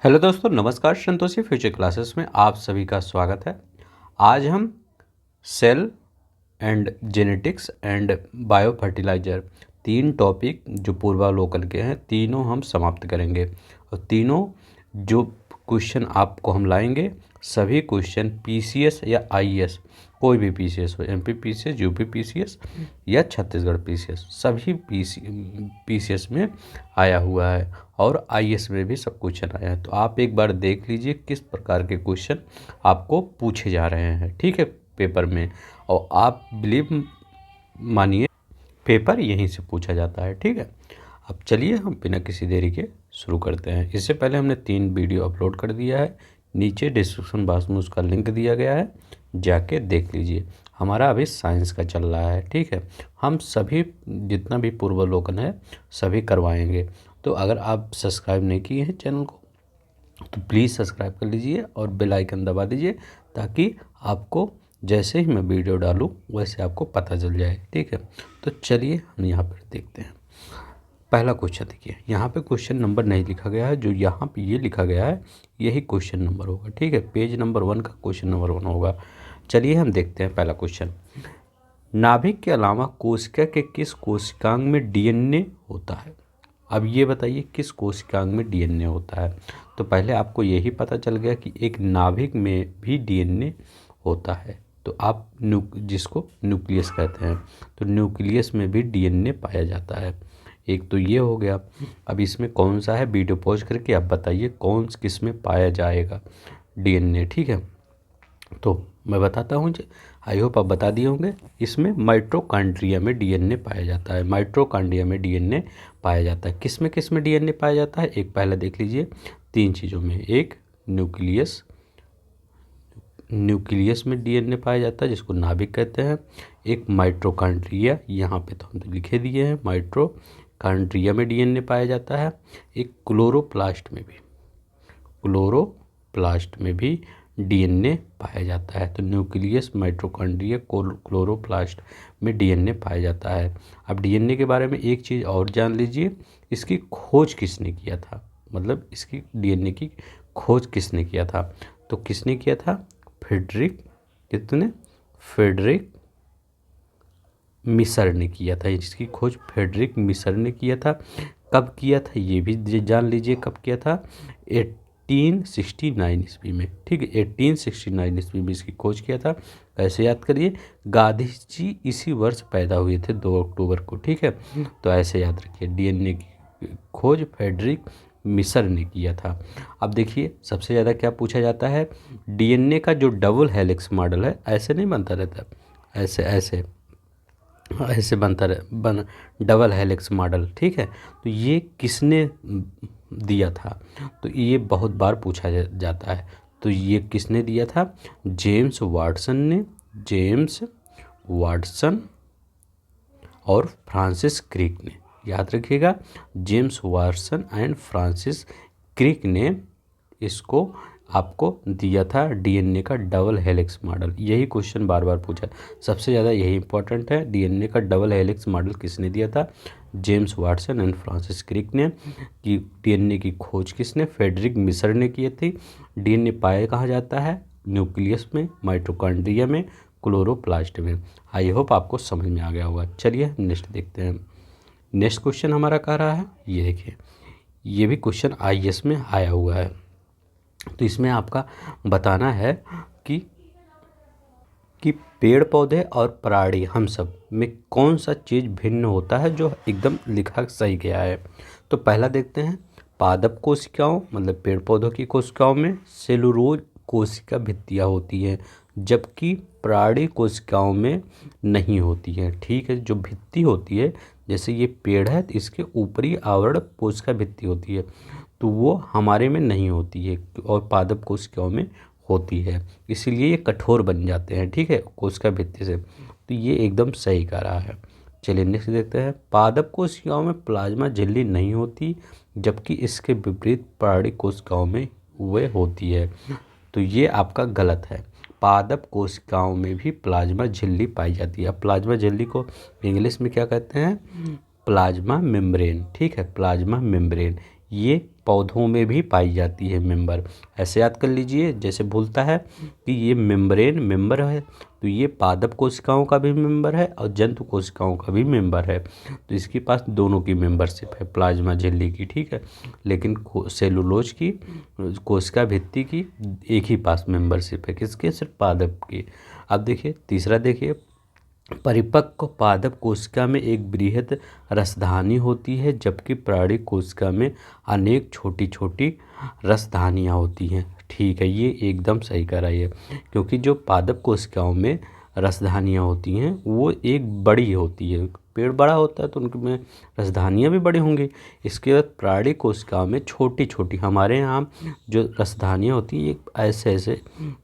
Hello दोस्तों, नमस्कार। Santoshi future classes में आप सभी का स्वागत है। आज हम cell and genetics and bio fertilizer तीन टॉपिक जो पूर्वावलोकन के हैं, तीनों हम समाप्त करेंगे। और तीनों जो क्वेश्चन आपको हम लाएंगे, सभी क्वेश्चन पीसीएस या आईएएस, कोई भी पीसीएस हो, एमपी पीसीएस, यूपी पीसीएस या छत्तीसगढ़ पीसीएस, सभी पीसीएस में आया हुआ है और आईएएस में भी सब क्वेश्चन आया है। तो आप एक बार देख लीजिए किस प्रकार के क्वेश्चन आपको पूछे जा रहे हैं, ठीक है, पेपर में। और आप बिलीव मानिए, पेपर यहीं से पूछा जाता है, ठीक है। अब चलिए हम बिना किसी देरी के शुरू करते हैं। इससे पहले हमने 3 वीडियो अपलोड कर दिया है, नीचे डिस्क्रिप्शन बॉक्स में उसका लिंक दिया गया है, जाके देख लीजिए। हमारा अभी साइंस का चल रहा है, ठीक है। हम सभी जितना भी पूर्वावलोकन है सभी करवाएंगे। तो अगर आप सब्सक्राइब नहीं किए हैं चैनल को तो प्लीज़ सब्सक्राइब कर लीजिए और बेल आइकन दबा दीजिए, ताकि आपको जैसे ही मैं वीडियो डालूँ वैसे आपको पता चल जाए, ठीक है। तो चलिए हम यहाँ पर देखते हैं। पहला क्वेश्चन देखिए, यहाँ पे क्वेश्चन नंबर नहीं लिखा गया है, जो यहाँ पे ये लिखा गया है यही क्वेश्चन नंबर होगा, ठीक है। पेज नंबर 1 का क्वेश्चन नंबर 1 होगा। चलिए हम देखते हैं पहला क्वेश्चन। नाभिक के अलावा कोशिका के किस कोशिकांग में डीएनए होता है? अब ये बताइए किस कोशिकांग में डीएनए होता है। तो पहले आपको यही पता चल गया कि एक नाभिक में भी डीएनए होता है, तो आप जिसको न्यूक्लियस कहते हैं, तो न्यूक्लियस में भी डीएनए पाया जाता है। एक तो ये हो गया। अब इसमें कौन सा है, वीडियो पॉज करके आप बताइए कौन किस में पाया जाएगा डीएनए, ठीक है। तो मैं बताता हूँ जी, आई होप आप बता दिए होंगे। इसमें माइटोकॉन्ड्रिया में डीएनए पाया जाता है, माइटोकॉन्ड्रिया में डीएनए पाया जाता है। किस में डीएनए पाया जाता है, एक पहले देख लीजिए। 3 चीज़ों में, एक न्यूक्लियस में डीएनए पाया जाता है जिसको नाभिक कहते हैं। एक माइटोकॉन्ड्रिया, यहाँ पे तो हम तो लिखे दिए हैं, माइटोकॉन्ड्रिया में डीएनए पाया जाता है। एक क्लोरोप्लास्ट में भी डीएनए पाया जाता है। तो न्यूक्लियस, माइटोकॉन्ड्रिया, क्लोरोप्लास्ट में डीएनए पाया जाता है। अब डीएनए के बारे में एक चीज़ और जान लीजिए, इसकी खोज किसने किया था, मतलब इसकी डीएनए की खोज किसने किया था। तो किसने किया था, फ्रेडरिक मिसर ने किया था। इसकी खोज फ्रेडरिक मिसर ने किया था। कब किया था ये भी जान लीजिए, कब किया था, 1869 ईस्वी में, ठीक है। 1869 ईस्वी में इसकी खोज किया था। कैसे याद करिए, गांधी जी इसी वर्ष पैदा हुए थे, 2 अक्टूबर को, ठीक है। तो ऐसे याद रखिए, डीएनए की खोज फ्रेडरिक मिसर ने किया था। अब देखिए सबसे ज़्यादा क्या पूछा जाता है, डीएनए का जो डबल हेलिक्स मॉडल है, ऐसे नहीं बनता रहता, ऐसे बन डबल हेलिक्स मॉडल, ठीक है। तो ये किसने दिया था, तो ये बहुत बार पूछा जाता है। तो ये किसने दिया था, जेम्स वाटसन और फ्रांसिस क्रिक ने। याद रखिएगा, James Watson and Francis Crick ने इसको आपको दिया था, डीएनए का डबल हेलिक्स मॉडल। यही क्वेश्चन बार बार पूछा, सबसे ज़्यादा यही इंपॉर्टेंट है। डीएनए का डबल हेलिक्स मॉडल किसने दिया था, James Watson and Francis Crick ने। कि डीएनए की खोज किसने, फ्रेडरिक मिसर ने की थी। डीएनए पाया कहाँ जाता है, न्यूक्लियस में, माइटोकॉन्ड्रिया में, क्लोरोप्लास्ट में। आई होप आपको समझ में आ गया होगा। चलिए नेक्स्ट देखते हैं। नेक्स्ट क्वेश्चन हमारा कह रहा है, ये देखिए, ये भी क्वेश्चन आईएएस में आया हुआ है। तो इसमें आपका बताना है कि पेड़ पौधे और प्राणी हम सब में कौन सा चीज़ भिन्न होता है, जो एकदम लिखा सही गया है। तो पहला देखते हैं, पादप कोशिकाओं मतलब पेड़ पौधों की कोशिकाओं में सेलुलोज कोशिका भित्तियाँ होती हैं, जबकि प्राणी कोशिकाओं में नहीं होती हैं, ठीक है। जो भित्ति होती है, जैसे ये पेड़ है तो इसके ऊपरी आवरण कोशिका भित्ति होती है, तो वो हमारे में नहीं होती है और पादप कोशिकाओं में होती है, इसीलिए ये कठोर बन जाते हैं, ठीक है, कोशिका भित्ति से। तो ये एकदम सही कह रहा है। चलिए नेक्स्ट देखते हैं, पादप कोशिकाओं में प्लाज्मा झिल्ली नहीं होती, जबकि इसके विपरीत प्राणी कोशिकाओं में वे होती है। तो ये आपका गलत है, पादप कोशिकाओं में भी प्लाज्मा झिल्ली पाई जाती है। अब प्लाज्मा झिल्ली को इंग्लिश में क्या कहते हैं, प्लाज्मा मेम्ब्रेन, ठीक है, प्लाज्मा मेम्ब्रेन। ये पौधों में भी पाई जाती है मेंबर। ऐसे याद कर लीजिए, जैसे बोलता है कि ये मेम्ब्रेन मेंबर है, तो ये पादप कोशिकाओं का भी मेंबर है और जंतु कोशिकाओं का भी मेंबर है। तो इसके पास दोनों की मेंबरशिप है, प्लाज्मा झिल्ली की, ठीक है। लेकिन सेलुलोज की, कोशिका भित्ति की एक ही पास मेंबरशिप है, किसके? सिर्फ पादप की। अब देखिए तीसरा, देखिए परिपक्व पादप कोशिका में एक बृहद रसधानी होती है, जबकि प्राणी कोशिका में अनेक छोटी छोटी रसधानियाँ होती हैं। ठीक है, ये एकदम सही करा ये, क्योंकि जो पादप कोशिकाओं में रसधानियाँ होती हैं वो एक बड़ी होती है, पेड़ बड़ा होता है तो उनमें रसधानियाँ भी बड़ी होंगी। इसके बाद प्राणी कोशिकाओं में छोटी छोटी, हमारे यहाँ जो रसधानियाँ होती हैं ये ऐसे ऐसे,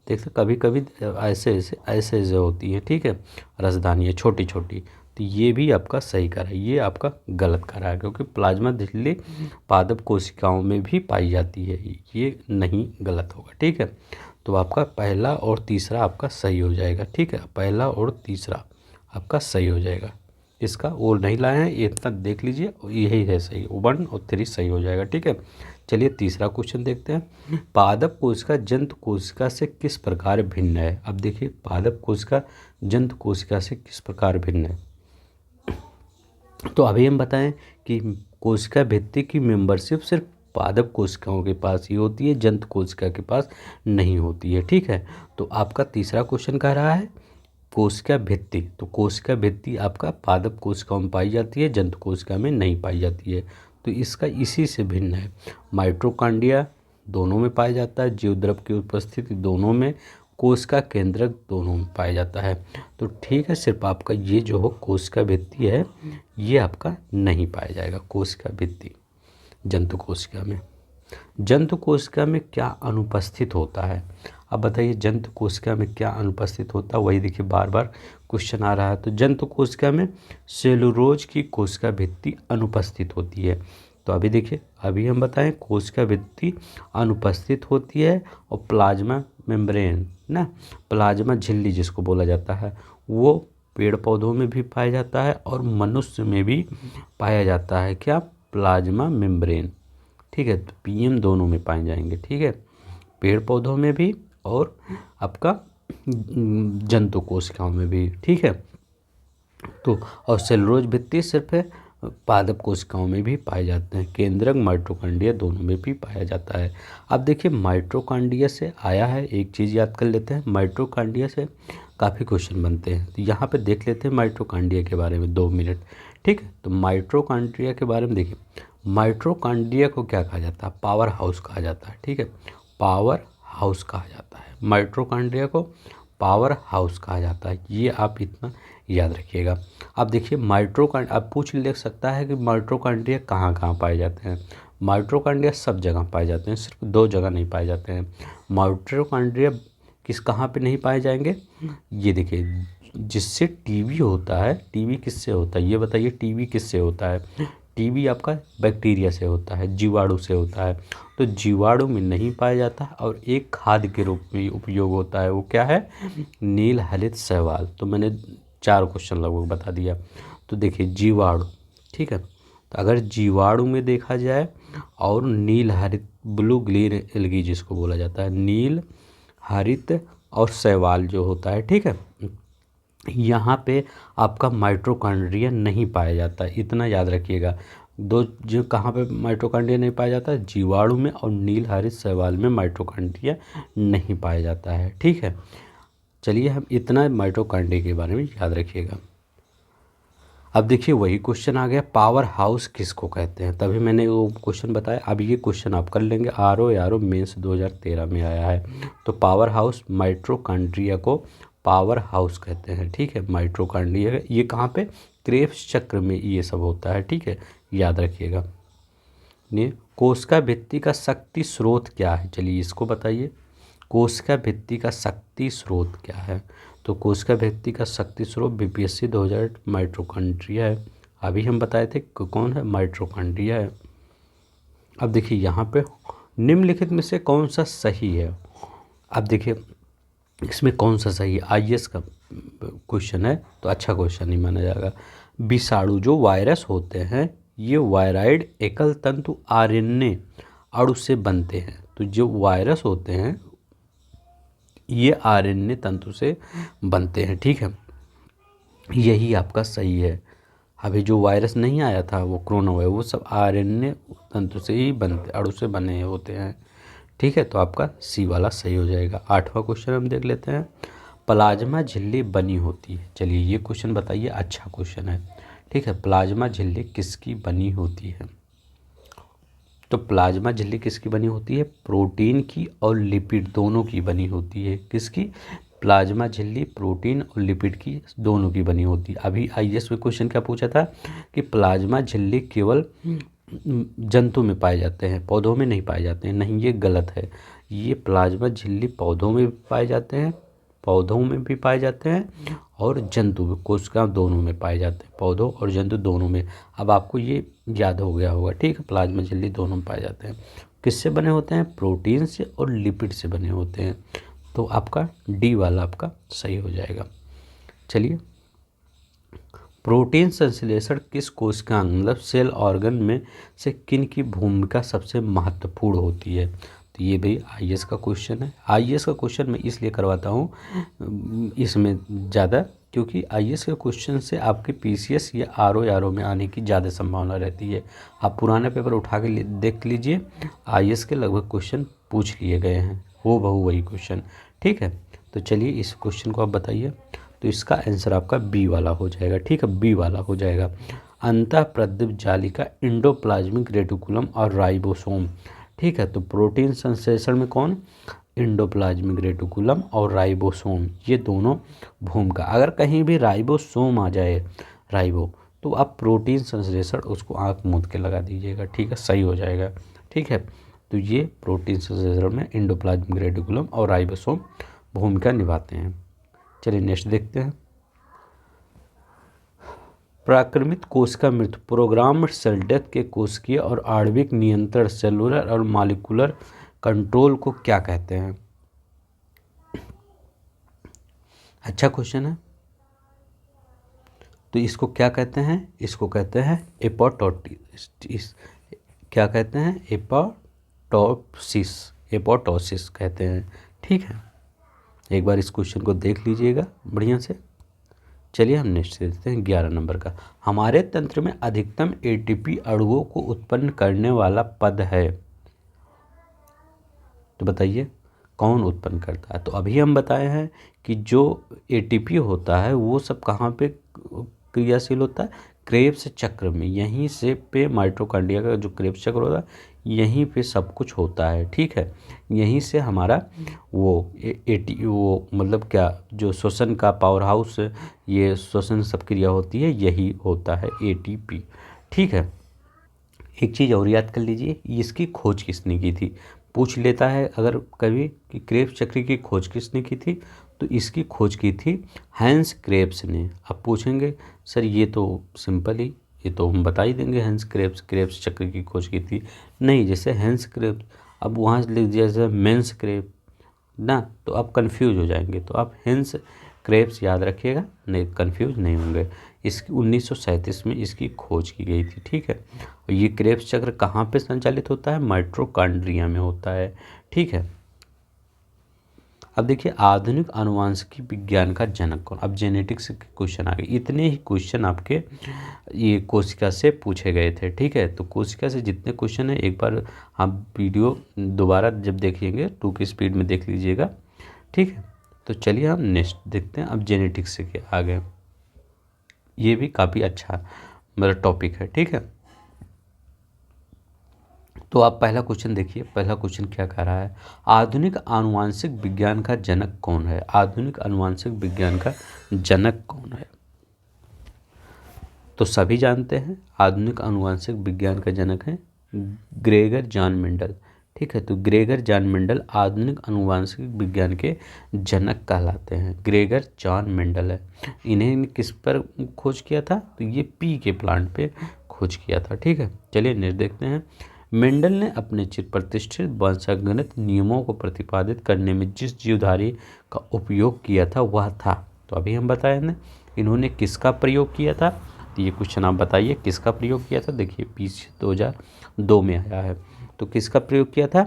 देखते कभी कभी ऐसे ऐसे ऐसे ऐसे होती हैं, ठीक है, रसधानियाँ छोटी छोटी। तो ये भी आपका सही करा है, ये आपका गलत करा है, क्योंकि प्लाज्मा झिल्ली पादप कोशिकाओं में भी पाई जाती है, ये नहीं, गलत होगा, ठीक है। तो आपका पहला और तीसरा आपका सही हो जाएगा, ठीक है, पहला और तीसरा आपका सही हो जाएगा। इसका और नहीं लाए हैं, ये इतना देख लीजिए, यही है सही, 1 और 3 सही हो जाएगा, ठीक है। चलिए तीसरा क्वेश्चन देखते हैं। पादप कोशिका जंतु कोशिका से किस प्रकार भिन्न है? अब देखिए पादप कोशिका जंतु कोशिका से किस प्रकार भिन्न है। तो अभी हम बताएं कि कोशिका भित्ति की मेंबरशिप सिर्फ पादप कोशिकाओं के पास ही होती है, जंतु कोशिका के पास नहीं होती है, ठीक है। तो आपका तीसरा क्वेश्चन कह रहा है कोशिका भित्ति, तो कोशिका भित्ति आपका पादप कोशिकाओं में पाई जाती है, जंतु कोशिका में नहीं पाई जाती है। तो इसका इसी से भिन्न है। माइटोकॉन्ड्रिया दोनों में पाया जाता है, जीवद्रव की उपस्थिति दोनों में, कोशिका केंद्रक दोनों में पाया जाता है। तो ठीक है, सिर्फ आपका ये जो हो कोशिका भित्ति है ये आपका नहीं पाया जाएगा, कोशिका भित्ति जंतु कोशिका में। जंतु कोशिका में क्या अनुपस्थित होता है? अब बताइए जंतु कोशिका में क्या अनुपस्थित होता है, वही देखिए बार बार क्वेश्चन आ रहा है। तो जंतु कोशिका में सेलुलोज की कोशिका भित्ति अनुपस्थित होती है। तो अभी देखिए, अभी हम बताएं कोशिका भित्ति अनुपस्थित होती है, और प्लाज्मा मेम्ब्रेन ना, प्लाज्मा झिल्ली जिसको बोला जाता है, वो पेड़ पौधों में भी पाया जाता है और मनुष्य में भी पाया जाता है। क्या? प्लाज्मा मेम्ब्रेन, ठीक है। तो पीएम दोनों में पाए जाएंगे, ठीक है, पेड़ पौधों में भी और आपका जंतु कोशिकाओं में भी, ठीक है। तो और सेलुलोज भित्ति सिर्फ है पादप कोशिकाओं में भी पाए जाते हैं, केंद्रक माइटोकॉन्ड्रिया दोनों में भी पाया जाता है। अब देखिए माइटोकॉन्ड्रिया से आया है, एक चीज़ याद कर लेते हैं, माइटोकॉन्ड्रिया से काफ़ी क्वेश्चन बनते हैं। तो यहाँ पे देख लेते हैं माइटोकॉन्ड्रिया के बारे में 2 मिनट, ठीक है। तो माइटोकॉन्ड्रिया के बारे में देखिए, माइटोकॉन्ड्रिया को क्या कहा जाता है? पावर हाउस कहा जाता है, ठीक है, पावर हाउस कहा जाता है माइटोकॉन्ड्रिया को, पावर हाउस कहा जाता है, ये आप इतना याद रखिएगा। अब देखिए माइटोकॉन्ड्रिया, अब पूछ ले सकता है कि माइटोकॉन्ड्रिया कहाँ कहाँ पाए जाते हैं। माइटोकॉन्ड्रिया सब जगह पाए जाते हैं, सिर्फ 2 जगह नहीं पाए जाते हैं। माइटोकॉन्ड्रिया कहाँ पे नहीं पाए जाएंगे? ये देखिए, जिससे टीबी होता है, टीबी किससे होता है ये बताइए, टीबी किससे होता है? टीबी आपका बैक्टीरिया से होता है, जीवाणु से होता है। तो जीवाणु में नहीं पाया जाता और एक खाद्य के रूप में उपयोग होता है, वो क्या है? नील हरित शैवाल। तो मैंने 4 क्वेश्चन लगभग बता दिया। तो देखिए जीवाणु, ठीक है, तो अगर जीवाणु में देखा जाए और नील हरित, ब्लू ग्रीन एल्गी जिसको बोला जाता है, नील हरित और शैवाल जो होता है, ठीक है, यहाँ पे आपका माइटोकॉन्ड्रिया नहीं पाया जाता, इतना याद रखिएगा। 2 जो कहाँ पे माइटोकॉन्ड्रिया नहीं पाया जाता? जीवाणु में और नील हरित शैवाल में माइटोकॉन्ड्रिया नहीं पाया जाता है, ठीक है। चलिए हम इतना माइटोकॉन्ड्रिया के बारे में याद रखिएगा। अब देखिए वही क्वेश्चन आ गया, पावर हाउस किसको कहते हैं? तभी मैंने वो क्वेश्चन बताया। अब ये क्वेश्चन आप कर लेंगे, आर ओ मेंस 2013 में आया है। तो पावर हाउस, माइटोकॉन्ड्रिया को पावर हाउस कहते हैं, ठीक है। माइटोकॉन्ड्रिया ये कहाँ पे? क्रेब्स चक्र में ये सब होता है, ठीक है, याद रखिएगा। ये कोशिका भित्ति का शक्ति स्रोत क्या है? चलिए इसको बताइए, कोशिका भित्ति का शक्ति स्रोत क्या है? तो कोशिका भित्ति का शक्ति स्रोत बीपीएससी 2000 माइटोकॉन्ड्रिया है। अभी हम बताए थे कौन है? माइटोकॉन्ड्रिया है। अब देखिए यहाँ पे निम्नलिखित में से कौन सा सही है? अब देखिए इसमें कौन सा सही है? आईएएस का क्वेश्चन है तो अच्छा क्वेश्चन नहीं माना जाएगा। विषाणु जो वायरस होते हैं ये वायराइड एकल तंतु आरएनए अणु से बनते हैं। तो जो वायरस होते हैं ये आरएनए तंतु से बनते हैं, ठीक है। यही आपका सही है। अभी जो वायरस नहीं आया था वो कोरोना वायरस, वो सब आरएनए तंतु से ही बनते, अणु से बने होते हैं, ठीक है। तो आपका सी वाला सही हो जाएगा। 8वां क्वेश्चन हम देख लेते हैं। प्लाज्मा झिल्ली बनी होती है। चलिए ये क्वेश्चन बताइए, अच्छा क्वेश्चन है, ठीक है। प्लाज्मा झिल्ली किसकी बनी होती है? तो प्लाज्मा झिल्ली किसकी बनी होती है? प्रोटीन की और लिपिड दोनों की बनी होती है। किसकी? प्लाज्मा झिल्ली प्रोटीन और लिपिड की दोनों की बनी होती है। अभी आईएएस में क्वेश्चन क्या पूछा था कि प्लाज्मा झिल्ली केवल जंतु में पाए जाते हैं, पौधों में नहीं पाए जाते हैं। नहीं, ये गलत है। ये प्लाज्मा झिल्ली पौधों में भी पाए जाते हैं, पौधों में भी पाए जाते हैं और जंतु कोशिका दोनों में पाए जाते हैं, पौधों और जंतु दोनों में। अब आपको ये याद हो गया होगा, ठीक है। प्लाज्मा झिल्ली दोनों में पाए जाते हैं। किससे बने होते हैं? प्रोटीन से और लिपिड से बने होते हैं। तो आपका डी वाला आपका सही हो जाएगा। चलिए, प्रोटीन संश्लेषण किस कोशिकांग मतलब सेल ऑर्गन में से किन की भूमिका सबसे महत्वपूर्ण होती है? तो ये भी आईएएस का क्वेश्चन है। आईएएस का क्वेश्चन मैं इसलिए करवाता हूँ इसमें ज़्यादा, क्योंकि आईएएस के क्वेश्चन से आपके पीसीएस या आरओ में आने की ज़्यादा संभावना रहती है। आप पुराना पेपर उठा के देख लीजिए, आईएएस के लगभग क्वेश्चन पूछ लिए गए हैं, हो बहु वही क्वेश्चन, ठीक है। तो चलिए इस क्वेश्चन को आप बताइए। तो इसका आंसर आपका बी वाला हो जाएगा, ठीक है, बी वाला हो जाएगा। अंतःप्रदीप जालिका, एंडोप्लाज्मिक रेटिकुलम और राइबोसोम, ठीक है। तो प्रोटीन संश्लेषण में कौन? एंडोप्लाज्मिक रेटिकुलम और राइबोसोम, ये दोनों भूमिका। अगर कहीं भी राइबोसोम आ जाए, राइबो, तो आप प्रोटीन संश्लेषण उसको आँख मूंद के लगा दीजिएगा, ठीक है, सही हो जाएगा, ठीक है। तो ये प्रोटीन संश्लेषण में एंडोप्लाज्मिक रेटिकुलम और राइबोसोम भूमिका निभाते हैं। चलिए नेक्स्ट देखते हैं। प्राकृमिक कोशिका मृत्यु, प्रोग्राम्ड सेल डेथ के कोशिकीय और आणविक नियंत्रण, सेलुलर और मॉलिक्यूलर कंट्रोल को क्या कहते हैं? अच्छा क्वेश्चन है। तो इसको क्या कहते हैं? इसको कहते हैं एपोप्टोसिस। क्या कहते हैं? एपोप्टोसिस कहते हैं, ठीक है। एक बार इस क्वेश्चन को देख लीजिएगा बढ़िया से। चलिए हम नेक्स्ट देखते हैं 11 नंबर का। हमारे तंत्र में अधिकतम एटीपी अणुओं को उत्पन्न करने वाला पद है। तो बताइए कौन उत्पन्न करता है? तो अभी हम बताए हैं कि जो एटीपी होता है वो सब कहाँ पे क्रियाशील होता है? क्रेब्स चक्र में। यहीं से पे माइटोकॉन्ड्रिया का जो क्रेब्स चक्र होता है यहीं पे सब कुछ होता है, ठीक है। यहीं से हमारा वो वो मतलब क्या, जो श्वसन का पावर हाउस, ये श्वसन सब क्रिया होती है, यही होता है एटीपी, ठीक है। एक चीज़ और याद कर लीजिए, इसकी खोज किसने की थी? पूछ लेता है अगर कभी कि क्रेब्स चक्र की खोज किसने की थी, तो इसकी खोज की थी हैंस क्रेब्स ने। अब पूछेंगे सर ये तो सिंपल ही, ये तो हम बता ही देंगे, हैंस क्रेब्स चक्र की खोज की थी। नहीं, जैसे हैंस क्रेब्स, अब वहाँ से लिख दिया जैसे मेंस क्रेब ना, तो आप कंफ्यूज हो जाएंगे। तो आप हैंस क्रेब्स याद रखिएगा, नहीं कंफ्यूज नहीं होंगे। इसकी 1937 में इसकी खोज की गई थी, ठीक है। और ये क्रेब्स चक्र कहाँ पे संचालित होता है? माइटोकॉन्ड्रिया में होता है, ठीक है। अब देखिए आधुनिक आनुवांशिकी विज्ञान का जनक कौन? अब जेनेटिक्स के क्वेश्चन आ गए। इतने ही क्वेश्चन आपके ये कोशिका से पूछे गए थे, ठीक है। तो कोशिका से जितने क्वेश्चन है एक बार आप वीडियो दोबारा जब देखेंगे 2 की स्पीड में देख लीजिएगा, ठीक है। तो चलिए हम नेक्स्ट देखते हैं। अब जेनेटिक्स से आ गए, ये भी काफ़ी अच्छा मेरा टॉपिक है, ठीक है। तो आप पहला क्वेश्चन देखिए, पहला क्वेश्चन क्या कह रहा है? आधुनिक आनुवांशिक विज्ञान का जनक कौन है? आधुनिक आनुवांशिक विज्ञान का जनक कौन है? तो सभी जानते हैं आधुनिक आनुवांशिक विज्ञान का जनक है ग्रेगर जॉन मेंडल, ठीक है। तो ग्रेगर जॉन मेंडल आधुनिक आनुवांशिक विज्ञान के जनक कहलाते हैं। ग्रेगर जॉन मेंडल है। इन्हें किस पर खोज किया था? तो ये पी के प्लांट पे खोज किया था, ठीक है। चलिए नेक्स्ट देखते हैं। मेंडल ने अपने चिर प्रतिष्ठित वंशागणित नियमों को प्रतिपादित करने में जिस जीवधारी का उपयोग किया था वह था, तो अभी हम बताए ना, इन्होंने किसका प्रयोग किया था? तो ये क्वेश्चन आप बताइए किसका प्रयोग किया था। देखिए पीछे 2002 में आया है। तो किसका प्रयोग किया था,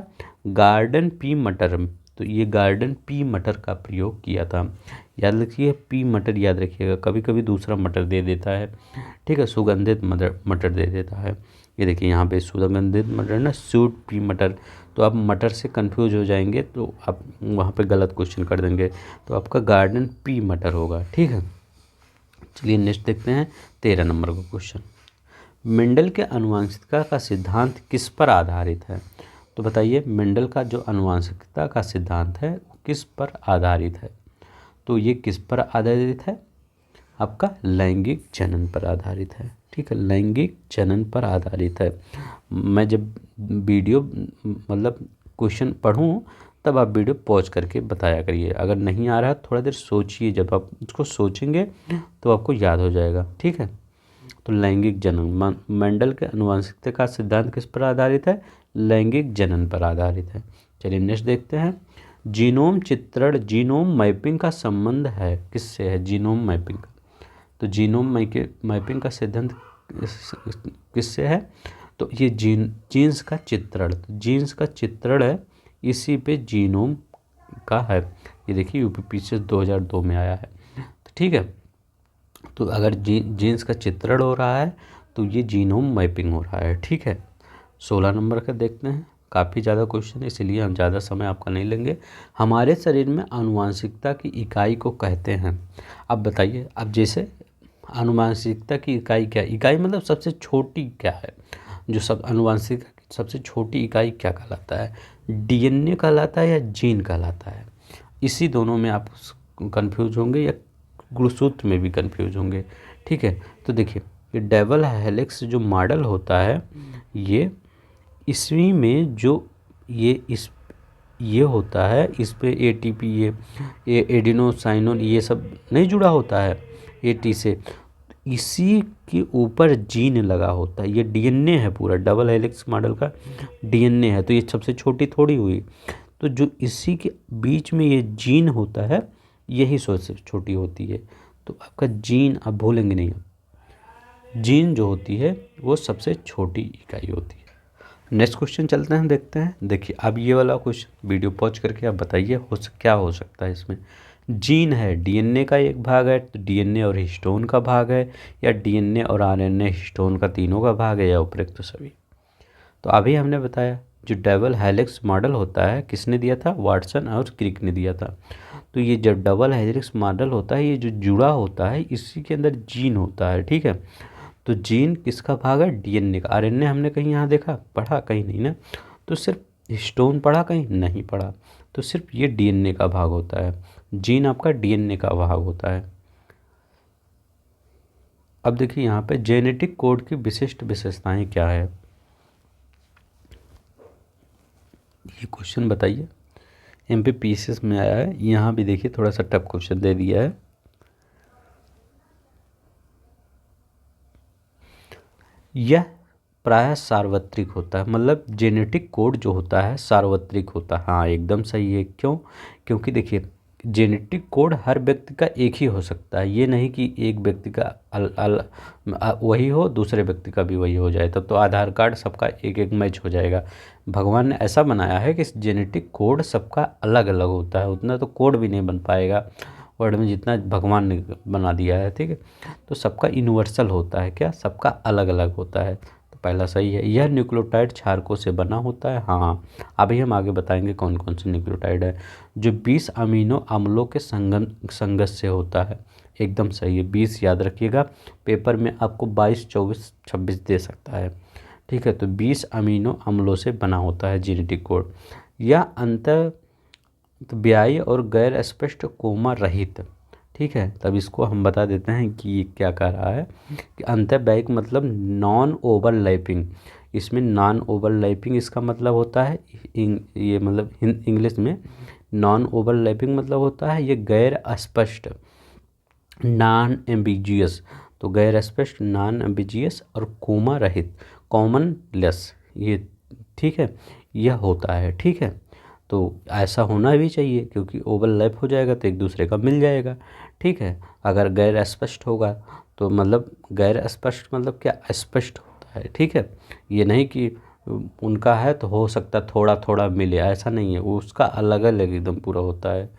गार्डन पी मटर। तो ये गार्डन पी मटर का प्रयोग किया था। याद रखिए पी मटर याद रखिएगा, कभी कभी दूसरा मटर दे देता है, ठीक है, सुगंधित मटर मटर दे देता है। ये देखिए यहाँ पे सुगंधित मटर ना, स्वीट पी मटर। तो आप मटर से कंफ्यूज हो जाएंगे तो आप वहाँ पे गलत क्वेश्चन कर देंगे। तो आपका गार्डन पी मटर होगा, ठीक है। चलिए नेक्स्ट देखते हैं 13 नंबर का क्वेश्चन। मेंडल के आनुवंशिकता का सिद्धांत किस पर आधारित है। तो बताइए मेंडल का जो आनुवंशिकता का सिद्धांत है वो किस पर आधारित है। तो ये किस पर आधारित है, आपका लैंगिक जनन पर आधारित है, ठीक है, लैंगिक जनन पर आधारित है। मैं जब वीडियो मतलब क्वेश्चन पढ़ूं तब आप वीडियो पॉज करके बताया करिए, अगर नहीं आ रहा है थोड़ा देर सोचिए, जब आप उसको सोचेंगे तो आपको याद हो जाएगा, ठीक है। तो लैंगिक जनन, मेंडल के आनुवंशिकता का सिद्धांत किस पर आधारित है, लैंगिक जनन पर आधारित है। चलिए नेक्स्ट देखते हैं। जीनोम चित्रण, जीनोम मैपिंग का संबंध है किससे है, जीनोम मैपिंग का। तो जीनोम मैपिंग का सिद्धांत किससे है, तो ये जीन्स का चित्रण, जीन्स का चित्रण है, इसी पे जीनोम का है। ये देखिए यूपीपीसीएस 2002 में आया है, तो ठीक है। तो अगर जीन्स का चित्रण हो रहा है तो ये जीनोम मैपिंग हो रहा है, ठीक है। 16 नंबर का देखते हैं, काफ़ी ज़्यादा क्वेश्चन है इसलिए हम ज़्यादा समय आपका नहीं लेंगे। हमारे शरीर में आनुवंशिकता की इकाई को कहते हैं। अब बताइए, अब जैसे आनुवंशिकता की इकाई क्या है, इकाई मतलब सबसे छोटी क्या है, जो सब आनुवंशिकता की सबसे छोटी इकाई क्या कहलाता है, डीएनए कहलाता है या जीन कहलाता है। इसी दोनों में आप कंफ्यूज होंगे या गुणसूत्र में भी कंफ्यूज होंगे, ठीक है। तो देखिए ये डबल हेलिक्स जो मॉडल होता है, ये ईस्वी में जो ये होता है, इस पे एटीपी ये एडिनोसाइनोन ये सब नहीं जुड़ा होता है एटी से, इसी के ऊपर जीन लगा होता है। ये डीएनए है, पूरा डबल हेलिक्स मॉडल का डीएनए है, तो ये सबसे छोटी थोड़ी हुई। तो जो इसी के बीच में ये जीन होता है यही सबसे छोटी होती है। तो आपका जीन आप भूलेंगे नहीं, जीन जो होती है वो सबसे छोटी इकाई होती है। नेक्स्ट क्वेश्चन चलते हैं, देखते हैं। देखिए अब ये वाला क्वेश्चन वीडियो पॉज करके आप बताइए क्या हो सकता है इसमें। जीन है डीएनए का एक भाग है, तो डीएनए और हिस्टोन का भाग है, या डीएनए और आरएनए हिस्टोन का तीनों का भाग है, या उपरोक्त सभी। तो अभी हमने बताया जो डबल हेलिक्स मॉडल होता है किसने दिया था, वाटसन और क्रिक ने दिया था। तो ये जब डबल हेलिक्स मॉडल होता है, ये जो जुड़ा होता है इसी के अंदर जीन होता है, ठीक है। तो जीन किसका भाग है, डीएनए का। आरएनए हमने कहीं यहाँ देखा, पढ़ा कहीं नहीं ना। तो सिर्फ हिस्टोन पढ़ा, कहीं नहीं पढ़ा। तो सिर्फ ये डीएनए का भाग होता है, जीन आपका डीएनए का भाग होता है। अब देखिए यहाँ पे जेनेटिक कोड की विशिष्ट विशेषताएं क्या है, ये क्वेश्चन बताइए। एमपीपीसीएस में आया है, यहाँ भी देखिए थोड़ा सा टफ क्वेश्चन दे दिया है। यह प्रायः सार्वत्रिक होता है, मतलब जेनेटिक कोड जो होता है सार्वत्रिक होता है। हाँ एकदम सही है, क्यों, क्योंकि देखिए जेनेटिक कोड हर व्यक्ति का एक ही हो सकता है, ये नहीं कि एक व्यक्ति का वही हो दूसरे व्यक्ति का भी वही हो जाए, तब तो आधार कार्ड सबका एक एक मैच हो जाएगा। भगवान ने ऐसा बनाया है कि जेनेटिक कोड सबका अलग अलग होता है, उतना तो कोड भी नहीं बन पाएगा वर्ल्ड में जितना भगवान ने बना दिया है, ठीक है। तो सबका यूनिवर्सल होता है, क्या, सबका अलग अलग होता है। तो पहला सही है। यह न्यूक्लियोटाइड क्षारकों से बना होता है, हाँ अभी हम आगे बताएंगे कौन कौन से न्यूक्लियोटाइड है। जो 20 अमीनो अम्लों के संगत से होता है, एकदम सही है। 20 याद रखिएगा, पेपर में आपको 22, 24, 26 दे सकता है, ठीक है। तो 20 अमीनो अम्लों से बना होता है जेनेटिक कोड। यह अंतर ब्याई और गैर स्पष्ट कोमा रहित, ठीक है। तब इसको हम बता देते हैं कि ये क्या कह रहा है कि अंतर्व्यायिक मतलब नॉन ओवरलैपिंग। इसमें नॉन ओवरलैपिंग इसका मतलब होता है ये मतलब इंग्लिश में नॉन ओवरलैपिंग मतलब होता है ये गैर स्पष्ट, नॉन एम्बिजियस। तो गैर स्पष्ट, नॉन एम्बिजियस और कोमा रहित, कॉमन लेस, ये ठीक है, यह होता है, ठीक है। तो ऐसा होना भी चाहिए, क्योंकि ओवरलैप हो जाएगा तो एक दूसरे का मिल जाएगा। ठीक है, अगर गैर स्पष्ट होगा तो मतलब गैर स्पष्ट मतलब क्या, स्पष्ट होता है। ठीक है, ये नहीं कि उनका है तो हो सकता है थोड़ा थोड़ा मिले, ऐसा नहीं है, वो उसका अलग अलग एकदम पूरा होता है।